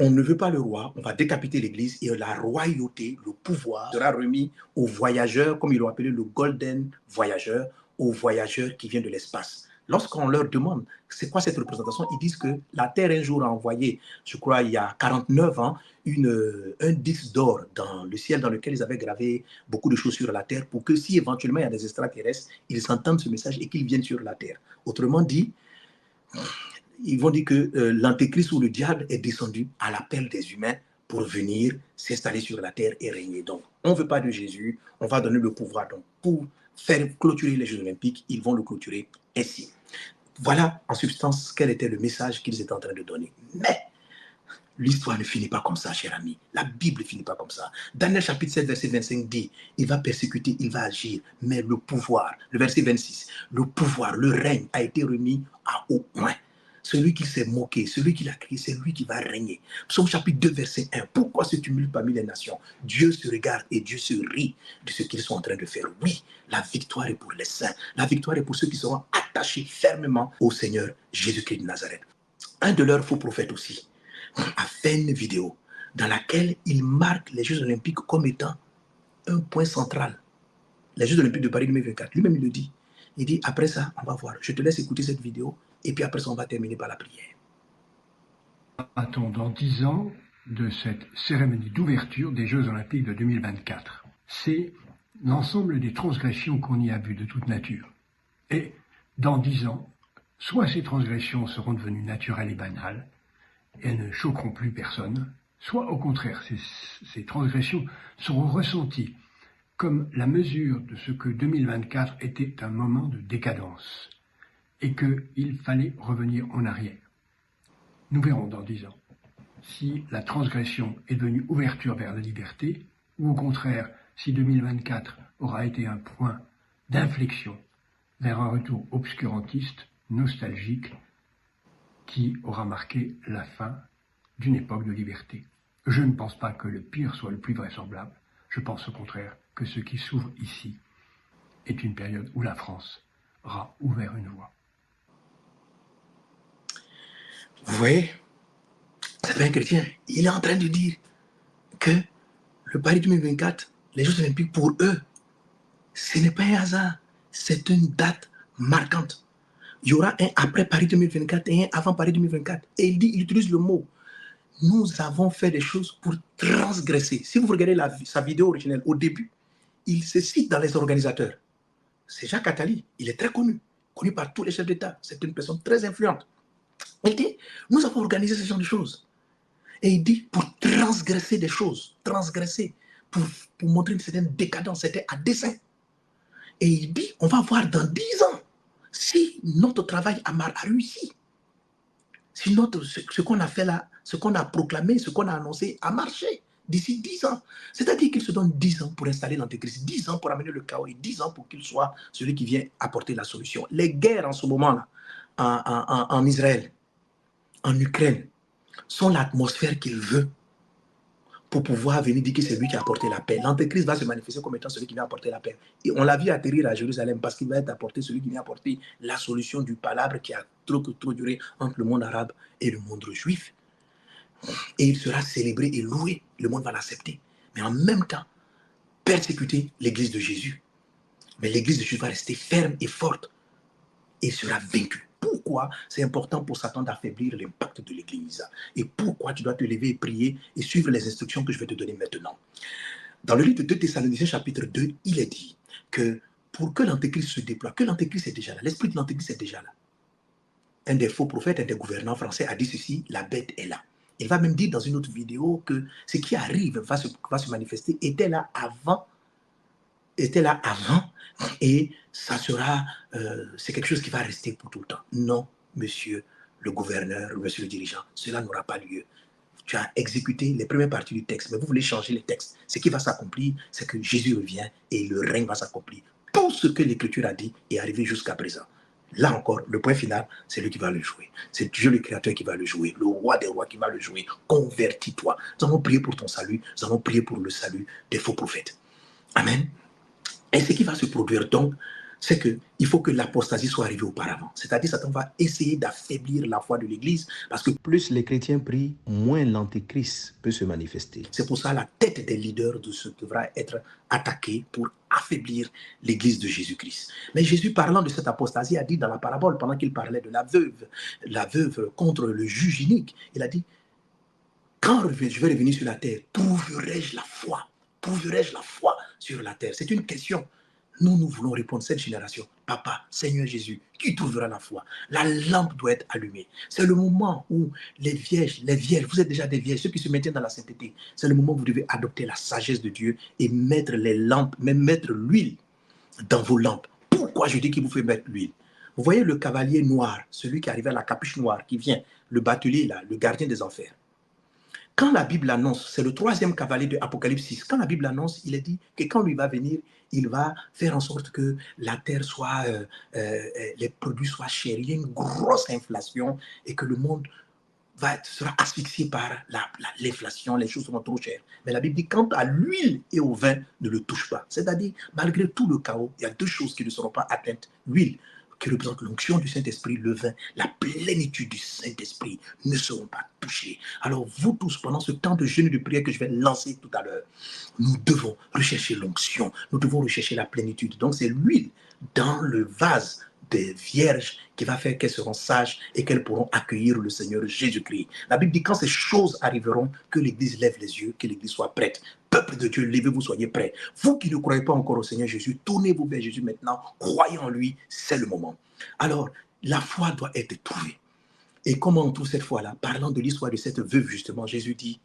Speaker 3: on ne veut pas le roi, on va décapiter l'église et la royauté, le pouvoir sera remis aux voyageurs, comme ils l'ont appelé le Golden Voyageur, aux voyageurs qui viennent de l'espace. Lorsqu'on leur demande c'est quoi cette représentation, ils disent que la Terre un jour a envoyé, je crois il y a 49 ans, un disque d'or dans le ciel dans lequel ils avaient gravé beaucoup de choses sur la Terre pour que si éventuellement il y a des extraterrestres, ils entendent ce message et qu'ils viennent sur la Terre. Autrement dit, ils vont dire que l'antéchrist ou le diable est descendu à l'appel des humains pour venir s'installer sur la terre et régner. Donc, on ne veut pas de Jésus, on va donner le pouvoir. Donc, pour faire clôturer les Jeux Olympiques, ils vont le clôturer ainsi. Voilà en substance quel était le message qu'ils étaient en train de donner. Mais l'histoire ne finit pas comme ça, cher ami. La Bible ne finit pas comme ça. Daniel chapitre 7, verset 25 dit, il va persécuter, il va agir, mais le pouvoir, le verset 26, le pouvoir, le règne a été remis à haut point. Celui qui s'est moqué, celui qui l'a crié, c'est lui qui va régner. Psaume chapitre 2, verset 1. Pourquoi ce tumulte parmi les nations? Dieu se regarde et Dieu se rit de ce qu'ils sont en train de faire. Oui, la victoire est pour les saints. La victoire est pour ceux qui seront attachés fermement au Seigneur Jésus-Christ de Nazareth. Un de leurs faux prophètes aussi a fait une vidéo dans laquelle il marque les Jeux Olympiques comme étant un point central. Les Jeux Olympiques de Paris 2024. Lui-même, il le dit. Il dit, après ça, on va voir. Je te laisse écouter cette vidéo et puis après ça, on va terminer par la prière.
Speaker 2: A-t-on dans 10 ans de cette cérémonie d'ouverture des Jeux Olympiques de 2024? C'est l'ensemble des transgressions qu'on y a vues de toute nature. Et dans 10 ans, soit ces transgressions seront devenues naturelles et banales, et elles ne choqueront plus personne, soit au contraire, ces transgressions seront ressenties comme la mesure de ce que 2024 était un moment de décadence et qu'il fallait revenir en arrière. Nous verrons dans 10 ans si la transgression est devenue ouverture vers la liberté ou au contraire si 2024 aura été un point d'inflexion vers un retour obscurantiste, nostalgique, qui aura marqué la fin d'une époque de liberté. Je ne pense pas que le pire soit le plus vraisemblable. Je pense au contraire que ce qui s'ouvre ici est une période où la France aura ouvert une voie.
Speaker 3: Vous voyez, c'est un chrétien. Il est en train de dire que le Paris 2024, les Jeux Olympiques, pour eux, ce n'est pas un hasard. C'est une date marquante. Il y aura un après Paris 2024 et un avant Paris 2024. Et il utilise le mot. Nous avons fait des choses pour transgresser. Si vous regardez sa vidéo originelle, au début, il se cite dans les organisateurs. C'est Jacques Attali. Il est très connu par tous les chefs d'État. C'est une personne très influente. Il dit, nous avons organisé ce genre de choses. Et il dit, pour transgresser des choses, transgresser, pour montrer une certaine décadence, c'était à dessein. Et il dit, on va voir dans 10 ans si notre travail a réussi. Si ce qu'on a fait là, ce qu'on a proclamé, ce qu'on a annoncé a marché d'ici 10 ans. C'est-à-dire qu'il se donne 10 ans pour installer l'antéchrist, 10 ans pour amener le chaos et 10 ans pour qu'il soit celui qui vient apporter la solution. Les guerres en ce moment-là, en Israël, en Ukraine, sont l'atmosphère qu'il veut pour pouvoir venir dire que c'est lui qui a apporté la paix. L'antéchrist va se manifester comme étant celui qui vient apporter la paix. Et on l'a vu atterrir à Jérusalem parce qu'il va être apporté celui qui vient apporter la solution du palabre qui a trop duré entre le monde arabe et le monde juif. Et il sera célébré et loué. Le monde va l'accepter. Mais en même temps, persécuter l'église de Jésus. Mais l'église de Jésus va rester ferme et forte et sera vaincue. Pourquoi c'est important pour Satan d'affaiblir l'impact de l'église? Et pourquoi tu dois te lever et prier et suivre les instructions que je vais te donner maintenant? Dans le livre de 2 Thessaloniciens chapitre 2, il est dit que pour que l'antéchrist se déploie, que l'antéchrist est déjà là, l'esprit de l'antéchrist est déjà là. Un des faux prophètes, un des gouvernants français a dit ceci, la bête est là. Il va même dire dans une autre vidéo que ce qui arrive va se manifester, était là avant, et ça sera, c'est quelque chose qui va rester pour tout le temps. Non, monsieur le gouverneur, monsieur le dirigeant, cela n'aura pas lieu. Tu as exécuté les premières parties du texte, mais vous voulez changer les textes. Ce qui va s'accomplir, c'est que Jésus revient et le règne va s'accomplir. Tout ce que l'Écriture a dit est arrivé jusqu'à présent. Là encore, le point final, c'est lui qui va le jouer. C'est Dieu le Créateur qui va le jouer, le roi des rois qui va le jouer. Convertis-toi. Nous allons prier pour ton salut, nous allons prier pour le salut des faux prophètes. Amen. Et ce qui va se produire donc, c'est qu'il faut que l'apostasie soit arrivée auparavant. C'est-à-dire Satan va essayer d'affaiblir la foi de l'Église parce que plus les chrétiens prient, moins l'antéchrist peut se manifester. C'est pour ça la tête des leaders de ce devra être attaquée pour affaiblir l'Église de Jésus-Christ. Mais Jésus, parlant de cette apostasie, a dit dans la parabole, pendant qu'il parlait de la veuve contre le juge inique, il a dit, quand je vais revenir sur la terre, trouverai-je la foi? Trouverai-je la foi sur la terre? C'est une question. Nous voulons répondre à cette génération. Papa, Seigneur Jésus, qui trouvera la foi? La lampe doit être allumée. C'est le moment où les vierges, vous êtes déjà des vierges, ceux qui se maintiennent dans la sainteté, c'est le moment où vous devez adopter la sagesse de Dieu et mettre les lampes, même mettre l'huile dans vos lampes. Pourquoi je dis qu'il vous fait mettre l'huile? Vous voyez le cavalier noir, celui qui arrive à la capuche noire, qui vient, le batelier là, le gardien des enfers. Quand la Bible annonce, c'est le troisième cavalier de Apocalypse 6, quand la Bible annonce, il est dit que quand lui va venir, il va faire en sorte que la terre soit, les produits soient chers, il y a une grosse inflation et que le monde sera asphyxié par l'inflation, les choses seront trop chères. Mais la Bible dit, quant à l'huile et au vin, ne le touche pas. C'est-à-dire, malgré tout le chaos, il y a deux choses qui ne seront pas atteintes. L'huile, qui représente l'onction du Saint-Esprit, le vin, la plénitude du Saint-Esprit ne seront pas touchés. Alors vous tous, pendant ce temps de jeûne et de prière que je vais lancer tout à l'heure, nous devons rechercher l'onction, nous devons rechercher la plénitude. Donc c'est l'huile dans le vase des vierges qui va faire qu'elles seront sages et qu'elles pourront accueillir le Seigneur Jésus-Christ. La Bible dit quand ces choses arriveront, que l'Église lève les yeux, que l'Église soit prête. Peuple de Dieu, levez-vous, soyez prêts. Vous qui ne croyez pas encore au Seigneur Jésus, tournez-vous vers Jésus maintenant, croyez en lui, c'est le moment. Alors, la foi doit être trouvée. Et comment on trouve cette foi-là? Parlant de l'histoire de cette veuve, justement, Jésus dit,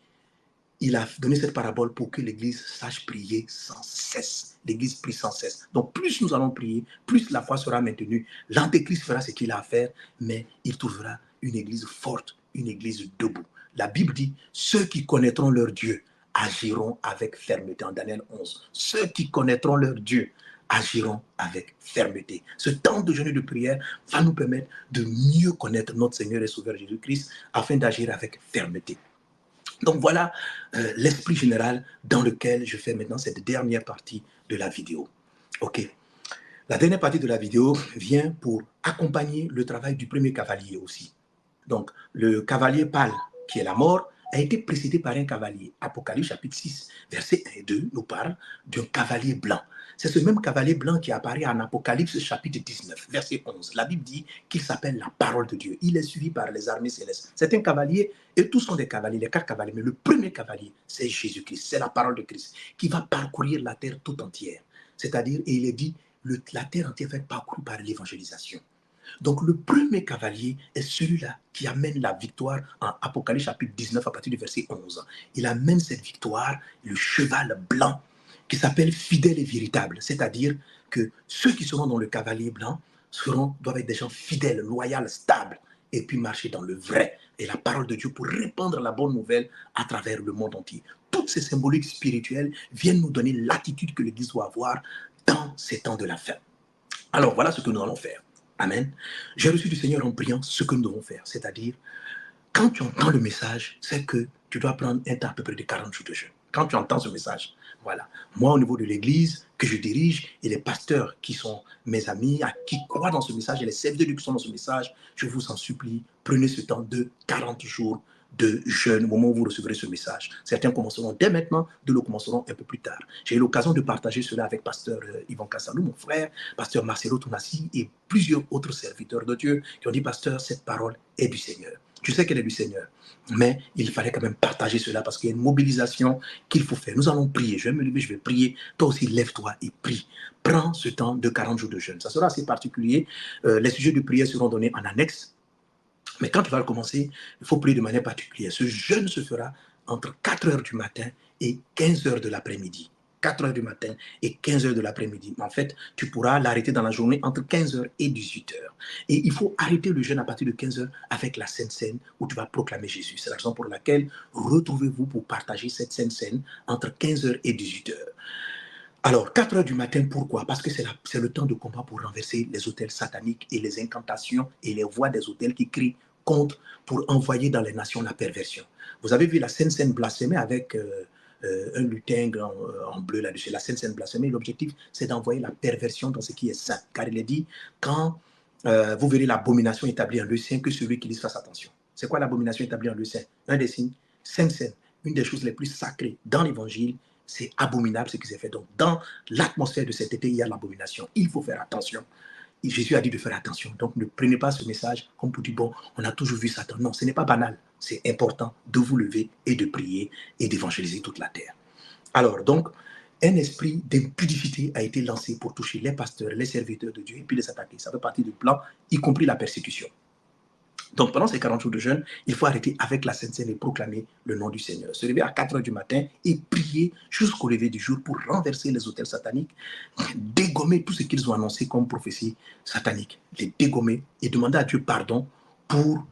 Speaker 3: il a donné cette parabole pour que l'Église sache prier sans cesse. L'Église prie sans cesse. Donc, plus nous allons prier, plus la foi sera maintenue. L'Antéchrist fera ce qu'il a à faire, mais il trouvera une Église forte, une Église debout. La Bible dit, ceux qui connaîtront leur Dieu agiront avec fermeté. En Daniel 11, ceux qui connaîtront leur Dieu agiront avec fermeté. Ce temps de jeûne et de prière va nous permettre de mieux connaître notre Seigneur et Sauveur Jésus-Christ afin d'agir avec fermeté. Donc voilà l'esprit général dans lequel je fais maintenant cette dernière partie de la vidéo. Ok. La dernière partie de la vidéo vient pour accompagner le travail du premier cavalier aussi. Donc le cavalier pâle, qui est la mort, a été précédé par un cavalier. Apocalypse chapitre 6, versets 1 et 2 nous parle d'un cavalier blanc. C'est ce même cavalier blanc qui apparaît en Apocalypse chapitre 19, verset 11. La Bible dit qu'il s'appelle la parole de Dieu. Il est suivi par les armées célestes. C'est un cavalier, et tous sont des cavaliers, les 4 cavaliers. Mais le premier cavalier, c'est Jésus-Christ, c'est la parole de Christ, qui va parcourir la terre tout entière. C'est-à-dire, et il est dit, la terre entière va être parcourue par l'évangélisation. Donc le premier cavalier est celui-là qui amène la victoire en Apocalypse chapitre 19 à partir du verset 11. Il amène cette victoire, le cheval blanc, qui s'appelle fidèle et véritable. C'est-à-dire que ceux qui seront dans le cavalier blanc doivent être des gens fidèles, loyaux, stables, et puis marcher dans le vrai et la parole de Dieu pour répandre la bonne nouvelle à travers le monde entier. Toutes ces symboliques spirituelles viennent nous donner l'attitude que l'Église doit avoir dans ces temps de la fin. Alors voilà ce que nous allons faire. Amen. J'ai reçu du Seigneur en priant ce que nous devons faire. C'est-à-dire, quand tu entends le message, c'est que tu dois prendre un temps à peu près de 40 jours de jeûne. Quand tu entends ce message, voilà. Moi, au niveau de l'église que je dirige et les pasteurs qui sont mes amis, qui croient dans ce message et les serviteurs qui sont dans ce message, je vous en supplie, prenez ce temps de 40 jours de jeûne au moment où vous recevrez ce message. Certains commenceront dès maintenant, d'autres le commenceront un peu plus tard. J'ai eu l'occasion de partager cela avec pasteur Yvan Kassalou, mon frère, pasteur Marcelo Tounassi et plusieurs autres serviteurs de Dieu qui ont dit, pasteur, cette parole est du Seigneur. Je sais qu'elle est du Seigneur, mais il fallait quand même partager cela parce qu'il y a une mobilisation qu'il faut faire. Nous allons prier. Je vais me lever, je vais prier. Toi aussi, lève-toi et prie. Prends ce temps de 40 jours de jeûne. Ça sera assez particulier. Les sujets de prière seront donnés en annexe. Mais quand tu vas le commencer, il faut prier de manière particulière. Ce jeûne se fera entre 4 heures du matin et 15 heures de l'après-midi. 4 heures du matin et 15 heures de l'après-midi. En fait, tu pourras l'arrêter dans la journée entre 15 heures et 18 heures. Et il faut arrêter le jeûne à partir de 15 heures avec la Sainte Seine où tu vas proclamer Jésus. C'est la raison pour laquelle retrouvez-vous pour partager cette Sainte Seine entre 15 heures et 18 heures. Alors, 4 heures du matin, pourquoi? Parce que c'est le temps de combat pour renverser les autels sataniques et les incantations et les voix des autels qui crient contre pour envoyer dans les nations la perversion. Vous avez vu la Sainte Seine blasphémée avec un lutin en bleu là-dessus, la Sainte Seine blasphémée. L'objectif, c'est d'envoyer la perversion dans ce qui est saint. Car il est dit, quand vous verrez l'abomination établie en lieu saint, que celui qui dit fasse attention. C'est quoi l'abomination établie en lieu saint? Un des signes, Sainte Seine, une des choses les plus sacrées dans l'évangile. C'est abominable ce qui s'est fait. Donc, dans l'atmosphère de cet été, il y a l'abomination. Il faut faire attention. Et Jésus a dit de faire attention. Donc, ne prenez pas ce message comme pour dire, bon, on a toujours vu Satan. Non, ce n'est pas banal. C'est important de vous lever et de prier et d'évangéliser toute la terre. Alors, donc, un esprit d'impudicité a été lancé pour toucher les pasteurs, les serviteurs de Dieu et puis les attaquer. Ça fait partie du plan, y compris la persécution. Donc, pendant ces 40 jours de jeûne, il faut arrêter avec la Sainte Seine et proclamer le nom du Seigneur. Se lever à 4 heures du matin et prier jusqu'au lever du jour pour renverser les autels sataniques, dégommer tout ce qu'ils ont annoncé comme prophétie satanique, les dégommer et demander à Dieu pardon pour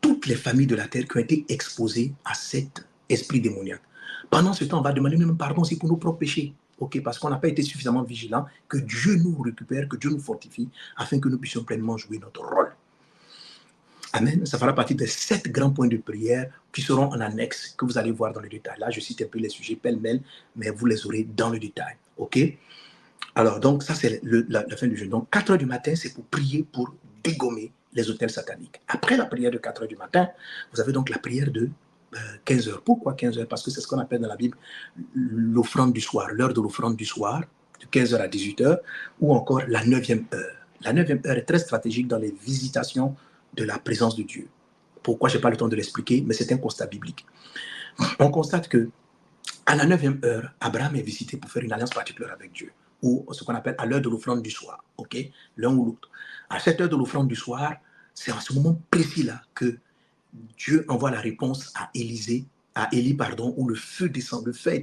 Speaker 3: toutes les familles de la terre qui ont été exposées à cet esprit démoniaque. Pendant ce temps, on va demander même pardon aussi pour nos propres péchés. Ok, parce qu'on n'a pas été suffisamment vigilants, que Dieu nous récupère, que Dieu nous fortifie, afin que nous puissions pleinement jouer notre rôle. Amen. Ça fera partie des 7 grands points de prière qui seront en annexe, que vous allez voir dans le détail. Là, je cite un peu les sujets pêle-mêle, mais vous les aurez dans le détail. OK? Alors, donc, ça, c'est la fin du jeûne. Donc, 4 heures du matin, c'est pour prier, pour dégommer les autels sataniques. Après la prière de 4 heures du matin, vous avez donc la prière de 15 heures. Pourquoi 15 heures? Parce que c'est ce qu'on appelle dans la Bible l'offrande du soir, l'heure de l'offrande du soir, de 15 heures à 18 heures, ou encore la 9e heure. La 9e heure est très stratégique dans les visitations de la présence de Dieu. Pourquoi? Je n'ai pas le temps de l'expliquer, mais c'est un constat biblique. On constate que à la 9e heure, Abraham est visité pour faire une alliance particulière avec Dieu, ou ce qu'on appelle à l'heure de l'offrande du soir, ok, l'un ou l'autre. À cette heure de l'offrande du soir, c'est à ce moment précis-là que Dieu envoie la réponse à Élie, pardon, où le feu descend, le feu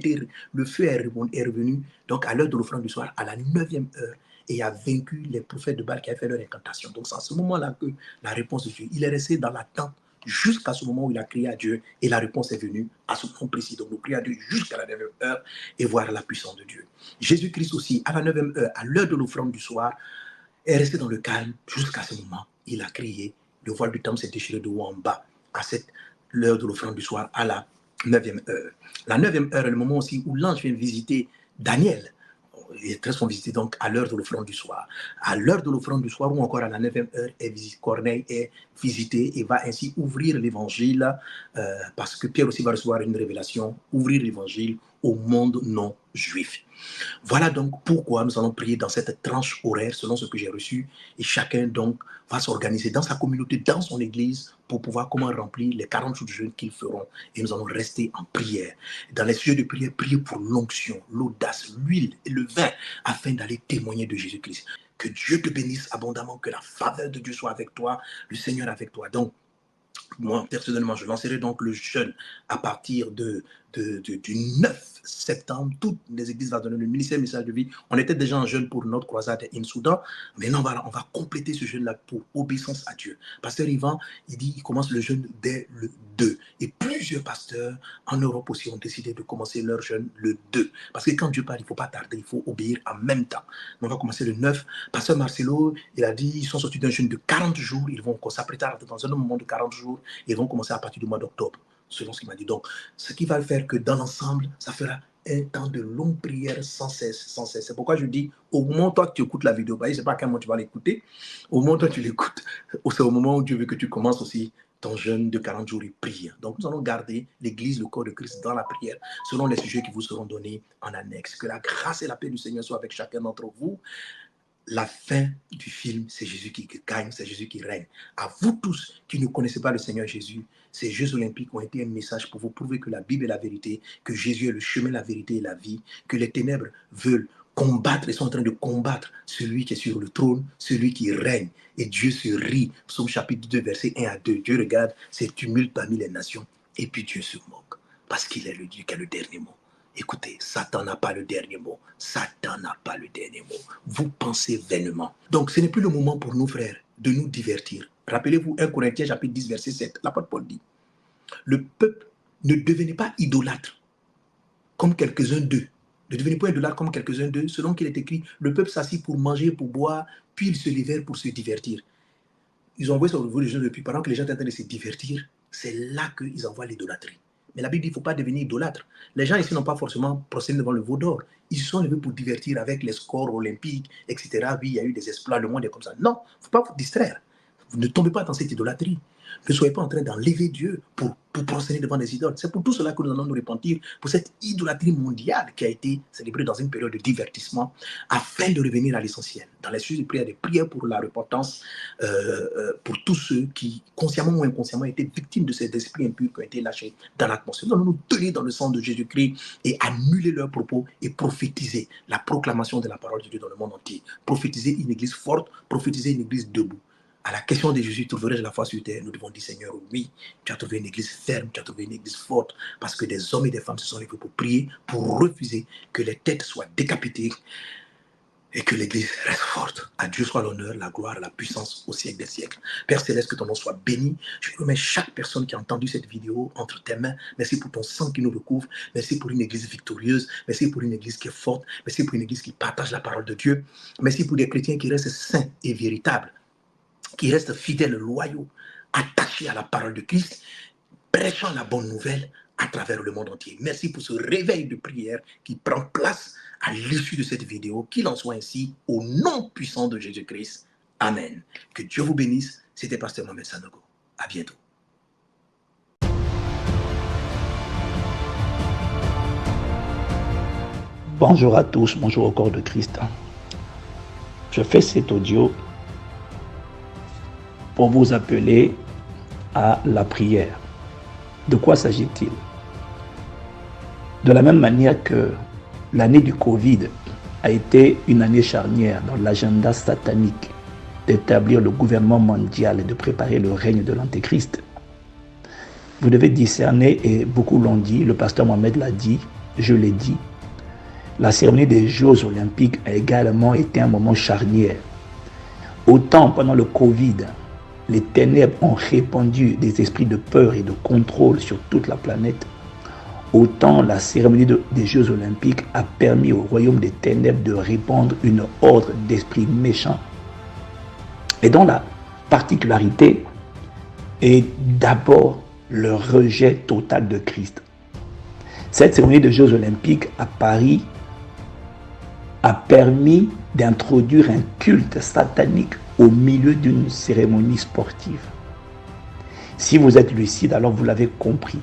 Speaker 3: est revenu, donc à l'heure de l'offrande du soir, à la 9e heure, et a vaincu les prophètes de Baal qui avaient fait leur incantation. Donc c'est à ce moment-là que la réponse de Dieu, il est resté dans l'attente jusqu'à ce moment où il a crié à Dieu, et la réponse est venue à ce moment précis. Donc nous prions à Dieu jusqu'à la 9e heure et voir la puissance de Dieu. Jésus-Christ aussi, à la 9e heure, à l'heure de l'offrande du soir, est resté dans le calme jusqu'à ce moment. Il a crié, le voile du temple s'est déchiré de haut en bas, à cette l'heure de l'offrande du soir, à la 9e heure. La 9e heure est le moment aussi où l'ange vient visiter Daniel. Les 13 sont visités donc à l'heure de l'offrande du soir. À l'heure de l'offrande du soir, ou encore à la 9e heure, Corneille est visité et va ainsi ouvrir l'évangile, parce que Pierre aussi va recevoir une révélation, ouvrir l'évangile au monde non juif. Voilà donc pourquoi nous allons prier dans cette tranche horaire selon ce que j'ai reçu, et chacun donc va s'organiser dans sa communauté, dans son église, pour pouvoir comment remplir les 40 jours de jeûne qu'ils feront, et nous allons rester en prière. Dans les sujets de prière, prier pour l'onction, l'audace, l'huile et le vin, afin d'aller témoigner de Jésus-Christ. Que Dieu te bénisse abondamment, que la faveur de Dieu soit avec toi, le Seigneur avec toi. Donc, moi, personnellement, je lancerai donc le jeûne à partir du 9 septembre. Toutes les églises vont donner le ministère Message de Vie. On était déjà en jeûne pour notre croisade in Soudan. Maintenant, on va compléter ce jeûne-là pour obéissance à Dieu. Pasteur Yvan, il commence le jeûne dès le 2. Et plusieurs pasteurs en Europe aussi ont décidé de commencer leur jeûne le 2. Parce que quand Dieu parle, il ne faut pas tarder, il faut obéir en même temps. On va commencer le 9. Pasteur Marcelo, il a dit, ils sont sortis d'un jeûne de 40 jours. Ils vont s'apprêter dans un autre moment de 40 jours. Ils vont commencer à partir du mois d'octobre, selon ce qu'il m'a dit. Donc, ce qui va faire que dans l'ensemble, ça fera un temps de longue prière sans cesse, sans cesse. C'est pourquoi je dis, au moment où toi que tu écoutes la vidéo, je ne sais pas à quel moment tu vas l'écouter, au moment où toi tu l'écoutes, c'est au moment où Dieu veut que tu commences aussi ton jeûne de 40 jours et prière. Donc, nous allons garder l'Église, le corps de Christ dans la prière, selon les sujets qui vous seront donnés en annexe. Que la grâce et la paix du Seigneur soient avec chacun d'entre vous. La fin du film, c'est Jésus qui gagne, c'est Jésus qui règne. À vous tous qui ne connaissez pas le Seigneur Jésus, ces Jeux Olympiques ont été un message pour vous prouver que la Bible est la vérité, que Jésus est le chemin, la vérité et la vie, que les ténèbres veulent combattre et sont en train de combattre celui qui est sur le trône, celui qui règne. Et Dieu se rit. Psaume chapitre 2, verset 1 à 2. Dieu regarde ces tumultes parmi les nations et puis Dieu se moque parce qu'il est le Dieu qui a le dernier mot. Écoutez, Satan n'a pas le dernier mot. Satan n'a pas le dernier mot. Vous pensez vainement. Donc, ce n'est plus le moment pour nous, frères, de nous divertir. Rappelez-vous 1 Corinthiens chapitre 10, verset 7. L'apôtre Paul dit, le peuple ne devenait pas idolâtre comme quelques-uns d'eux. Ne devenez pas idolâtre comme quelques-uns d'eux. Selon qu'il est écrit, le peuple s'assit pour manger, pour boire, puis ils se levèrent pour se divertir. Ils ont envoyé sur le niveau des gens depuis pendant que les gens étaient en train de se divertir. C'est là qu'ils envoient l'idolâtrie. Mais la Bible dit qu'il ne faut pas devenir idolâtre. Les gens ici n'ont pas forcément procédé devant le veau d'or. Ils se sont levés pour divertir avec les scores olympiques, etc. Oui, il y a eu des exploits, le monde est comme ça. Non, il ne faut pas vous distraire. Vous ne tombez pas dans cette idolâtrie. Ne soyez pas en train d'enlever Dieu pour procéder devant des idoles. C'est pour tout cela que nous allons nous repentir pour cette idolâtrie mondiale qui a été célébrée dans une période de divertissement afin de revenir à l'essentiel. Dans les sujets de prière, des prières pour la repentance, pour tous ceux qui, consciemment ou inconsciemment, étaient victimes de ces esprits impurs qui ont été lâchés dans l'atmosphère. Nous allons nous tenir dans le sang de Jésus-Christ et annuler leurs propos et prophétiser la proclamation de la parole de Dieu dans le monde entier. Prophétiser une église forte, prophétiser une église debout. À la question de Jésus, trouverai-je la foi sur terre? Nous devons dire, Seigneur, oui, tu as trouvé une église ferme, tu as trouvé une église forte, parce que des hommes et des femmes se sont levés pour prier, pour refuser que les têtes soient décapitées et que l'église reste forte. À Dieu soit l'honneur, la gloire, la puissance au siècle des siècles. Père Céleste, que ton nom soit béni. Je remets chaque personne qui a entendu cette vidéo entre tes mains. Merci pour ton sang qui nous recouvre. Merci pour une église victorieuse. Merci pour une église qui est forte. Merci pour une église qui partage la parole de Dieu. Merci pour des chrétiens qui restent saints et véritables, qui restent fidèles, loyaux, attachés à la parole de Christ, prêchant la bonne nouvelle à travers le monde entier. Merci pour ce réveil de prière qui prend place à l'issue de cette vidéo. Qu'il en soit ainsi, au nom puissant de Jésus-Christ. Amen. Que Dieu vous bénisse. C'était Pasteur Mohamed Sanogo. À bientôt.
Speaker 4: Bonjour à tous, bonjour au corps de Christ. Je fais cet audio pour vous appeler à la prière. De quoi s'agit-il? De la même manière que l'année du Covid a été une année charnière dans l'agenda satanique d'établir le gouvernement mondial et de préparer le règne de l'Antéchrist, vous devez discerner, et beaucoup l'ont dit, le pasteur Mohamed l'a dit, je l'ai dit, la cérémonie des Jeux olympiques a également été un moment charnière. Autant pendant le Covid, les ténèbres ont répandu des esprits de peur et de contrôle sur toute la planète, autant la cérémonie des Jeux olympiques a permis au royaume des ténèbres de répandre une horde d'esprits méchants, et dont la particularité est d'abord le rejet total de Christ. Cette cérémonie des Jeux olympiques à Paris a permis d'introduire un culte satanique au milieu d'une cérémonie sportive. Si vous êtes lucide, alors vous l'avez compris.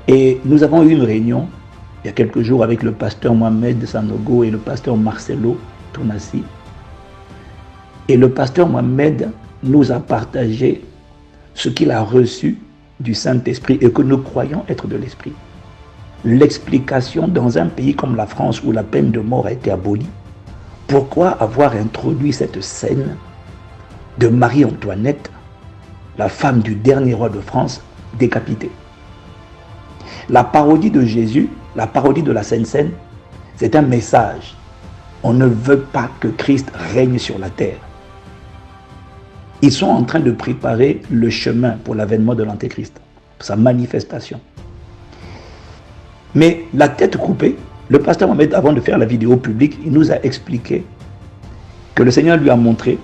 Speaker 4: Et nous avons eu une réunion il y a quelques jours avec le pasteur Mohamed Sanogo et le pasteur Marcelo Tonassi. Et le pasteur Mohamed nous a partagé ce qu'il a reçu du Saint-Esprit et que nous croyons être de l'Esprit. L'explication dans un pays comme la France où la peine de mort a été abolie. Pourquoi avoir introduit cette scène de Marie-Antoinette, la femme du dernier roi de France, décapitée? La parodie de Jésus, la parodie de la Sainte Seine, c'est un message. On ne veut pas que Christ règne sur la terre. Ils sont en train de préparer le chemin pour l'avènement de l'Antéchrist, sa manifestation. Mais la tête coupée, le pasteur Mohamed, avant de faire la vidéo publique, il nous a expliqué que le Seigneur lui a montré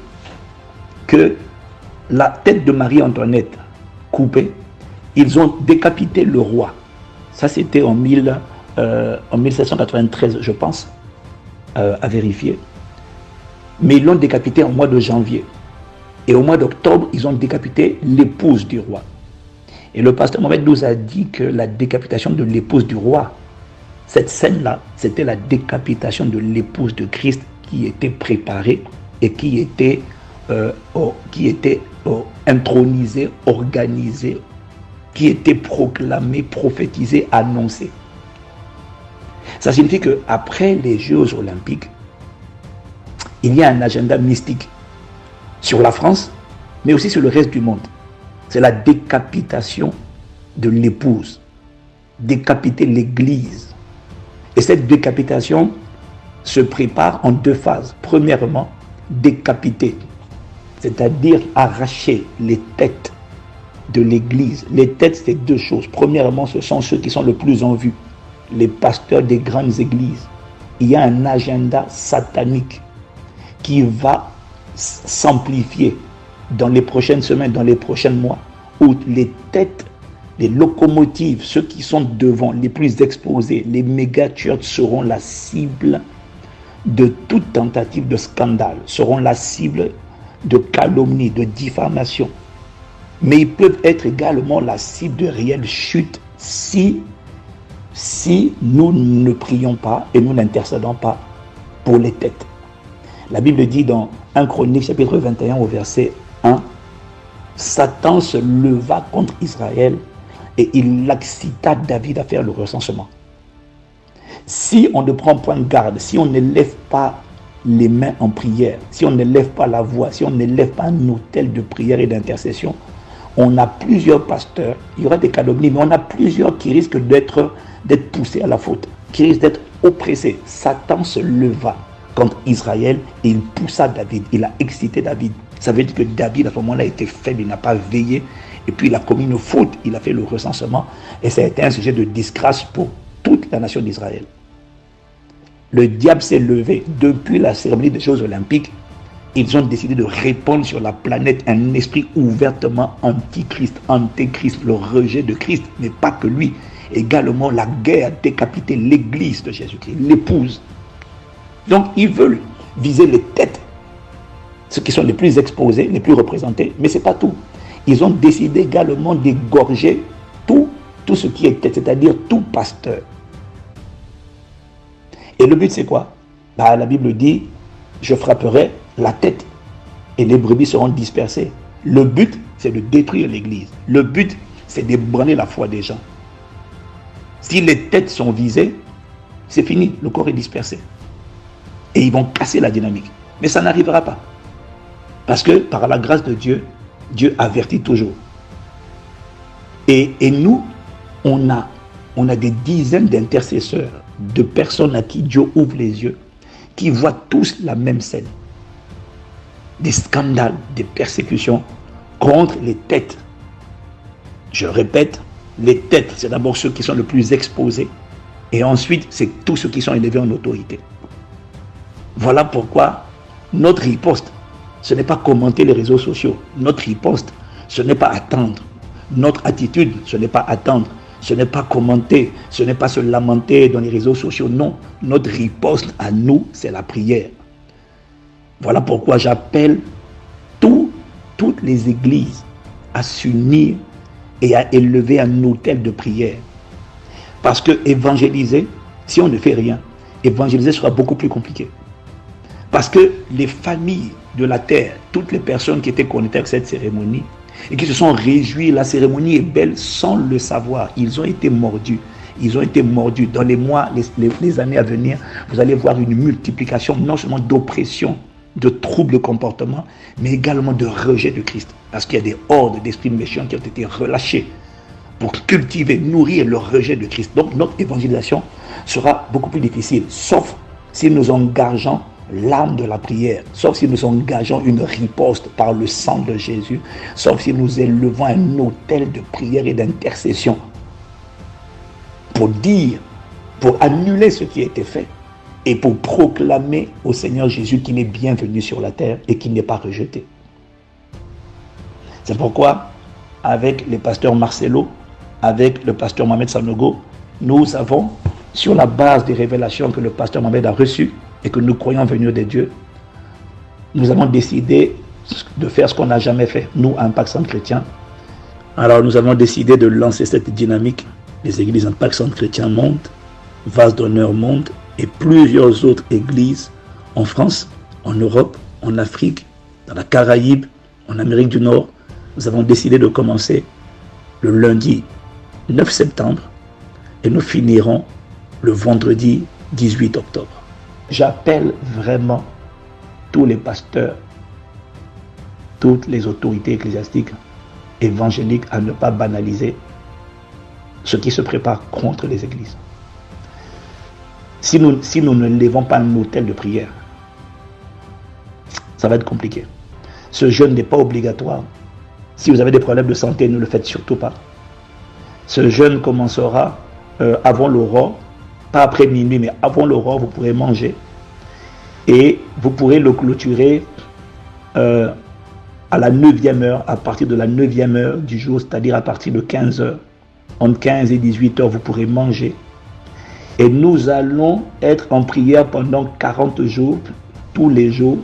Speaker 4: que la tête de Marie-Antoinette coupée, ils ont décapité le roi. Ça, c'était en 1793, je pense, à vérifier. Mais ils l'ont décapité en mois de janvier. Et au mois d'octobre, ils ont décapité l'épouse du roi. Et le pasteur Mohamed nous a dit que la décapitation de l'épouse du roi, cette scène-là, c'était la décapitation de l'épouse de Christ qui était préparée et qui était intronisée, organisée, qui était proclamée, prophétisée, annoncée. Ça signifie qu'après les Jeux olympiques, il y a un agenda mystique sur la France, mais aussi sur le reste du monde. C'est la décapitation de l'épouse, décapiter l'Église. Et cette décapitation se prépare en deux phases. Premièrement, décapiter, c'est-à-dire arracher les têtes de l'Église. Les têtes, c'est deux choses. Premièrement, ce sont ceux qui sont le plus en vue, les pasteurs des grandes églises. Il y a un agenda satanique qui va s'amplifier dans les prochaines semaines, dans les prochains mois, où les têtes, les locomotives, ceux qui sont devant, les plus exposés, les méga-churches seront la cible de toute tentative de scandale, seront la cible de calomnie, de diffamation. Mais ils peuvent être également la cible de réelles chutes si nous ne prions pas et nous n'intercédons pas pour les têtes. La Bible dit dans 1 Chronique chapitre 21 au verset 1, Satan se leva contre Israël et il excita David à faire le recensement. Si on ne prend point garde, si on n'élève pas les mains en prière, si on ne lève pas la voix, si on ne lève pas un autel de prière et d'intercession, on a plusieurs pasteurs, il y aura des calomnies, mais on a plusieurs qui risquent d'être poussés à la faute, qui risquent d'être oppressés. Satan se leva contre Israël et il poussa David, il a excité David. Ça veut dire que David à ce moment-là était faible, il n'a pas veillé, et puis il a commis une faute, il a fait le recensement, et ça a été un sujet de disgrâce pour toute la nation d'Israël. Le diable s'est levé depuis la cérémonie des Jeux Olympiques. Ils ont décidé de répandre sur la planète un esprit ouvertement antichrist, le rejet de Christ, mais pas que lui. Également, la guerre a décapité l'église de Jésus-Christ, l'épouse. Donc, ils veulent viser les têtes, ceux qui sont les plus exposés, les plus représentés, mais ce n'est pas tout. Ils ont décidé également d'égorger tout ce qui est tête, c'est-à-dire tout pasteur. Et le but, c'est quoi? La Bible dit, je frapperai la tête et les brebis seront dispersées. Le but, c'est de détruire l'église. Le but, c'est d'ébranler la foi des gens. Si les têtes sont visées, c'est fini, le corps est dispersé. Et ils vont casser la dynamique. Mais ça n'arrivera pas. Parce que par la grâce de Dieu, Dieu avertit toujours. Et nous, on a des dizaines d'intercesseurs, de personnes à qui Dieu ouvre les yeux, qui voient tous la même scène. Des scandales, des persécutions contre les têtes. Je répète, les têtes, c'est d'abord ceux qui sont le plus exposés. Et ensuite, c'est tous ceux qui sont élevés en autorité. Voilà pourquoi notre riposte, ce n'est pas commenter les réseaux sociaux. Notre riposte, ce n'est pas attendre. Notre attitude, ce n'est pas attendre. Ce n'est pas commenter, ce n'est pas se lamenter dans les réseaux sociaux. Non, notre riposte à nous, c'est la prière. Voilà pourquoi j'appelle toutes les églises à s'unir et à élever un autel de prière. Parce que évangéliser, si on ne fait rien, évangéliser sera beaucoup plus compliqué. Parce que les familles de la terre, toutes les personnes qui étaient connectées avec cette cérémonie, et qui se sont réjouis, la cérémonie est belle sans le savoir. Ils ont été mordus. Ils ont été mordus. Dans les mois, les années à venir, vous allez voir une multiplication non seulement d'oppression, de troubles de comportement, mais également de rejet de Christ. Parce qu'il y a des hordes d'esprits méchants qui ont été relâchés pour cultiver, nourrir le rejet de Christ. Donc notre évangélisation sera beaucoup plus difficile, sauf si nous engageons l'âme de la prière, sauf si nous engageons une riposte par le sang de Jésus, sauf si nous élevons un autel de prière et d'intercession pour dire, pour annuler ce qui a été fait et pour proclamer au Seigneur Jésus qu'il est bienvenu sur la terre et qu'il n'est pas rejeté. C'est pourquoi, avec les pasteurs Marcelo, avec le pasteur Mohamed Sanogo, nous avons, sur la base des révélations que le pasteur Mohamed a reçues, et que nous croyons venir de Dieu, nous avons décidé de faire ce qu'on n'a jamais fait, nous, Impact Centre Chrétien. Alors nous avons décidé de lancer cette dynamique. Les églises Impact Centre Chrétien montent, Vase d'honneur monte, et plusieurs autres églises en France, en Europe, en Afrique, dans la Caraïbe, en Amérique du Nord. Nous avons décidé de commencer le lundi 9 septembre et nous finirons le vendredi 18 octobre. J'appelle vraiment tous les pasteurs, toutes les autorités ecclésiastiques, évangéliques à ne pas banaliser ce qui se prépare contre les églises. Si nous ne levons pas un autel de prière, ça va être compliqué. Ce jeûne n'est pas obligatoire. Si vous avez des problèmes de santé, ne le faites surtout pas. Ce jeûne commencera avant l'aurore. Pas après minuit, mais avant l'aurore, vous pourrez manger. Et vous pourrez le clôturer à la 9e heure, à partir de la 9e heure du jour, c'est-à-dire à partir de 15 heures. Entre 15 et 18 heures, vous pourrez manger. Et nous allons être en prière pendant 40 jours, tous les jours.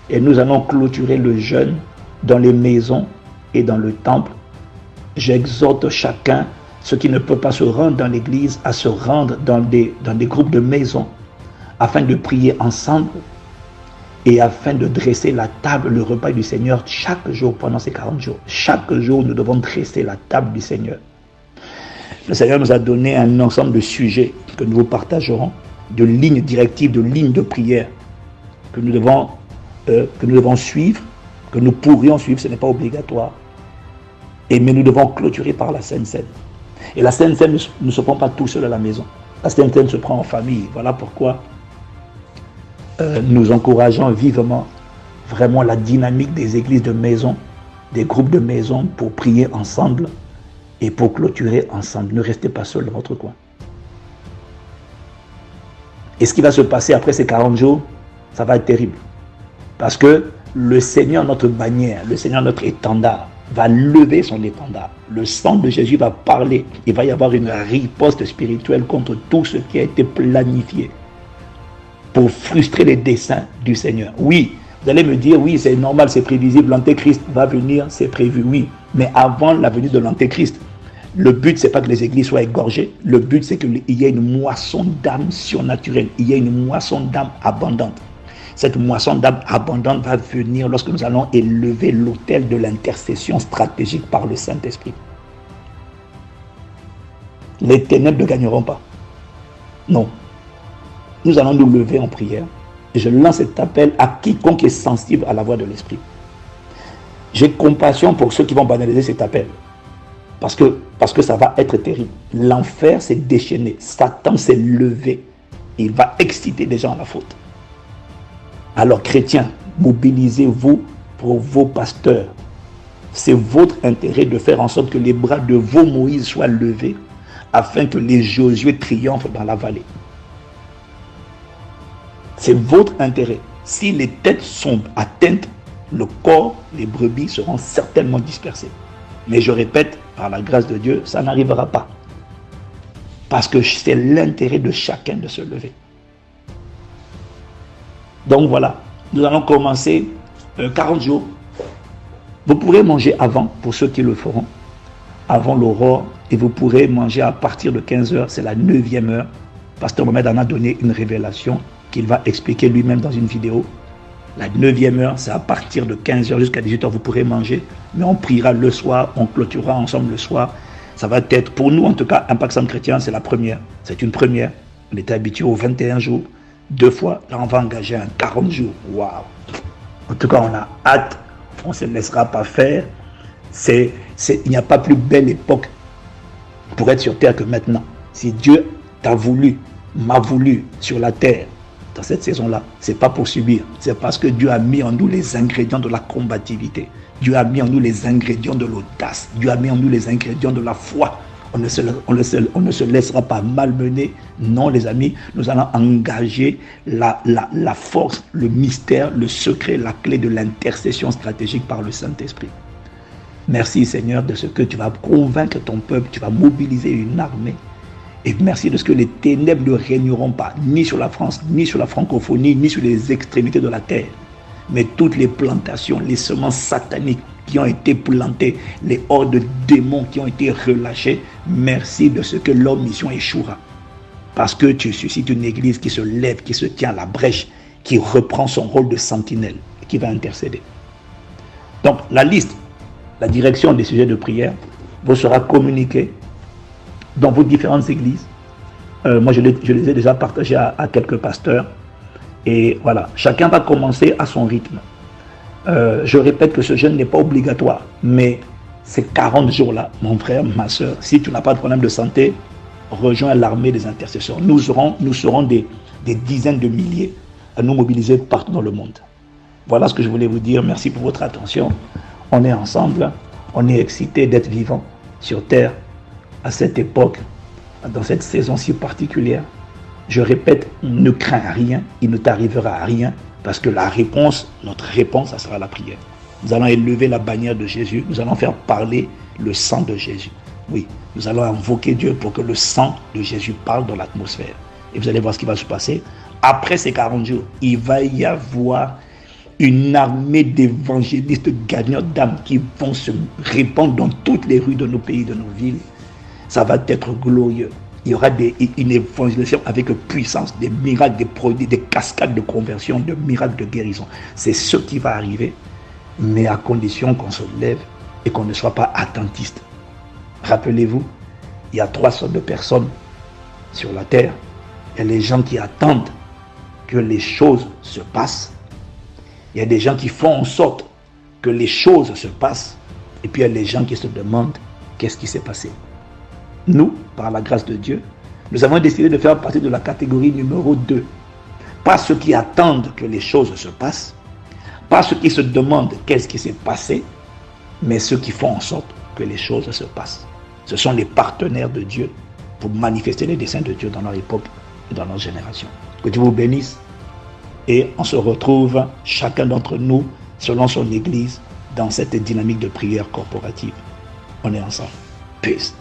Speaker 4: Et nous allons clôturer le jeûne dans les maisons et dans le temple. J'exhorte chacun, ceux qui ne peuvent pas se rendre dans l'église, à se rendre dans des groupes de maisons afin de prier ensemble et afin de dresser la table, le repas du Seigneur chaque jour pendant ces 40 jours. Chaque jour, nous devons dresser la table du Seigneur. Le Seigneur nous a donné un ensemble de sujets que nous vous partagerons, de lignes directives, de lignes de prière que nous devons suivre, que nous pourrions suivre, ce n'est pas obligatoire. Mais nous devons clôturer par la Sainte Seine. Et la Sainte Seine ne se prend pas tout seul à la maison. La Sainte Seine se prend en famille. Voilà pourquoi nous encourageons vivement vraiment la dynamique des églises de maison, des groupes de maison pour prier ensemble et pour clôturer ensemble. Ne restez pas seul dans votre coin. Et ce qui va se passer après ces 40 jours, ça va être terrible. Parce que le Seigneur, notre bannière, le Seigneur, notre étendard, va lever son étendard. Le sang de Jésus va parler. Il va y avoir une riposte spirituelle contre tout ce qui a été planifié pour frustrer les desseins du Seigneur. Oui, vous allez me dire, oui, c'est normal, c'est prévisible, l'Antéchrist va venir, c'est prévu, oui. Mais avant la venue de l'Antéchrist, le but, c'est pas que les églises soient égorgées. Le but, c'est qu'il y ait une moisson d'âmes surnaturelles. Il y ait une moisson d'âmes abondante. Cette moisson d'âmes abondante va venir lorsque nous allons élever l'autel de l'intercession stratégique par le Saint-Esprit. Les ténèbres ne gagneront pas. Non. Nous allons nous lever en prière. Et je lance cet appel à quiconque est sensible à la voix de l'Esprit. J'ai compassion pour ceux qui vont banaliser cet appel. Parce que ça va être terrible. L'enfer s'est déchaîné. Satan s'est levé. Il va exciter des gens à la faute. Alors, chrétiens, mobilisez-vous pour vos pasteurs. C'est votre intérêt de faire en sorte que les bras de vos Moïse soient levés afin que les Josué triomphent dans la vallée. C'est votre intérêt. Si les têtes sont atteintes, le corps, les brebis seront certainement dispersés. Mais je répète, par la grâce de Dieu, ça n'arrivera pas. Parce que c'est l'intérêt de chacun de se lever. Donc voilà, nous allons commencer 40 jours. Vous pourrez manger avant, pour ceux qui le feront, avant l'aurore, et vous pourrez manger à partir de 15 heures, c'est la 9e heure. Pasteur Mohamed en a donné une révélation qu'il va expliquer lui-même dans une vidéo. La 9e heure, c'est à partir de 15 heures jusqu'à 18 heures, vous pourrez manger, mais on priera le soir, on clôturera ensemble le soir. Ça va être, pour nous en tout cas, Impact Centre Chrétien, c'est la première. C'est une première. On était habitué aux 21 jours. 2 fois, là on va engager un 40 jours. Waouh! En tout cas, on a hâte. On ne se laissera pas faire. Il n'y a pas plus belle époque pour être sur terre que maintenant. Si Dieu t'a voulu, m'a voulu sur la terre, dans cette saison-là, ce n'est pas pour subir. C'est parce que Dieu a mis en nous les ingrédients de la combativité. Dieu a mis en nous les ingrédients de l'audace. Dieu a mis en nous les ingrédients de la foi. On ne se laissera pas malmener. Non, les amis, nous allons engager la force, le mystère, le secret, la clé de l'intercession stratégique par le Saint-Esprit. Merci Seigneur de ce que tu vas convaincre ton peuple, tu vas mobiliser une armée. Et merci de ce que les ténèbres ne régneront pas, ni sur la France, ni sur la francophonie, ni sur les extrémités de la terre. Mais toutes les plantations, les semences sataniques qui ont été plantées, les hordes de démons qui ont été relâchés, merci de ce que leur mission échouera. Parce que tu suscites une église qui se lève, qui se tient à la brèche, qui reprend son rôle de sentinelle, et qui va intercéder. Donc la liste, la direction des sujets de prière vous sera communiquée dans vos différentes églises. Moi, je les ai déjà partagés à quelques pasteurs. Et voilà, chacun va commencer à son rythme. Je répète que ce jeûne n'est pas obligatoire, mais ces 40 jours-là, mon frère, ma soeur, si tu n'as pas de problème de santé, rejoins l'armée des intercesseurs. Nous serons des dizaines de milliers à nous mobiliser partout dans le monde. Voilà ce que je voulais vous dire. Merci pour votre attention. On est ensemble, on est excités d'être vivants sur terre à cette époque, dans cette saison si particulière. Je répète, ne crains rien, il ne t'arrivera rien, parce que la réponse, notre réponse, ça sera la prière. Nous allons élever la bannière de Jésus, nous allons faire parler le sang de Jésus. Oui, nous allons invoquer Dieu pour que le sang de Jésus parle dans l'atmosphère. Et vous allez voir ce qui va se passer. Après ces 40 jours, il va y avoir une armée d'évangélistes gagnants d'âmes qui vont se répandre dans toutes les rues de nos pays, de nos villes. Ça va être glorieux. Il y aura une évangélisation avec puissance, des miracles, des produits, des cascades de conversion, des miracles de guérison. C'est ce qui va arriver, mais à condition qu'on se lève et qu'on ne soit pas attentiste. Rappelez-vous, il y a 3 sortes de personnes sur la terre. Il y a les gens qui attendent que les choses se passent Il y a des gens qui font en sorte que les choses se passent, et puis il y a les gens qui se demandent qu'est-ce qui s'est passé. Nous, par la grâce de Dieu, nous avons décidé de faire partie de la catégorie numéro 2. Pas ceux qui attendent que les choses se passent, pas ceux qui se demandent qu'est-ce qui s'est passé, mais ceux qui font en sorte que les choses se passent. Ce sont les partenaires de Dieu pour manifester les desseins de Dieu dans leur époque et dans leur génération. Que Dieu vous bénisse et on se retrouve chacun d'entre nous selon son église dans cette dynamique de prière corporative. On est ensemble. Peace.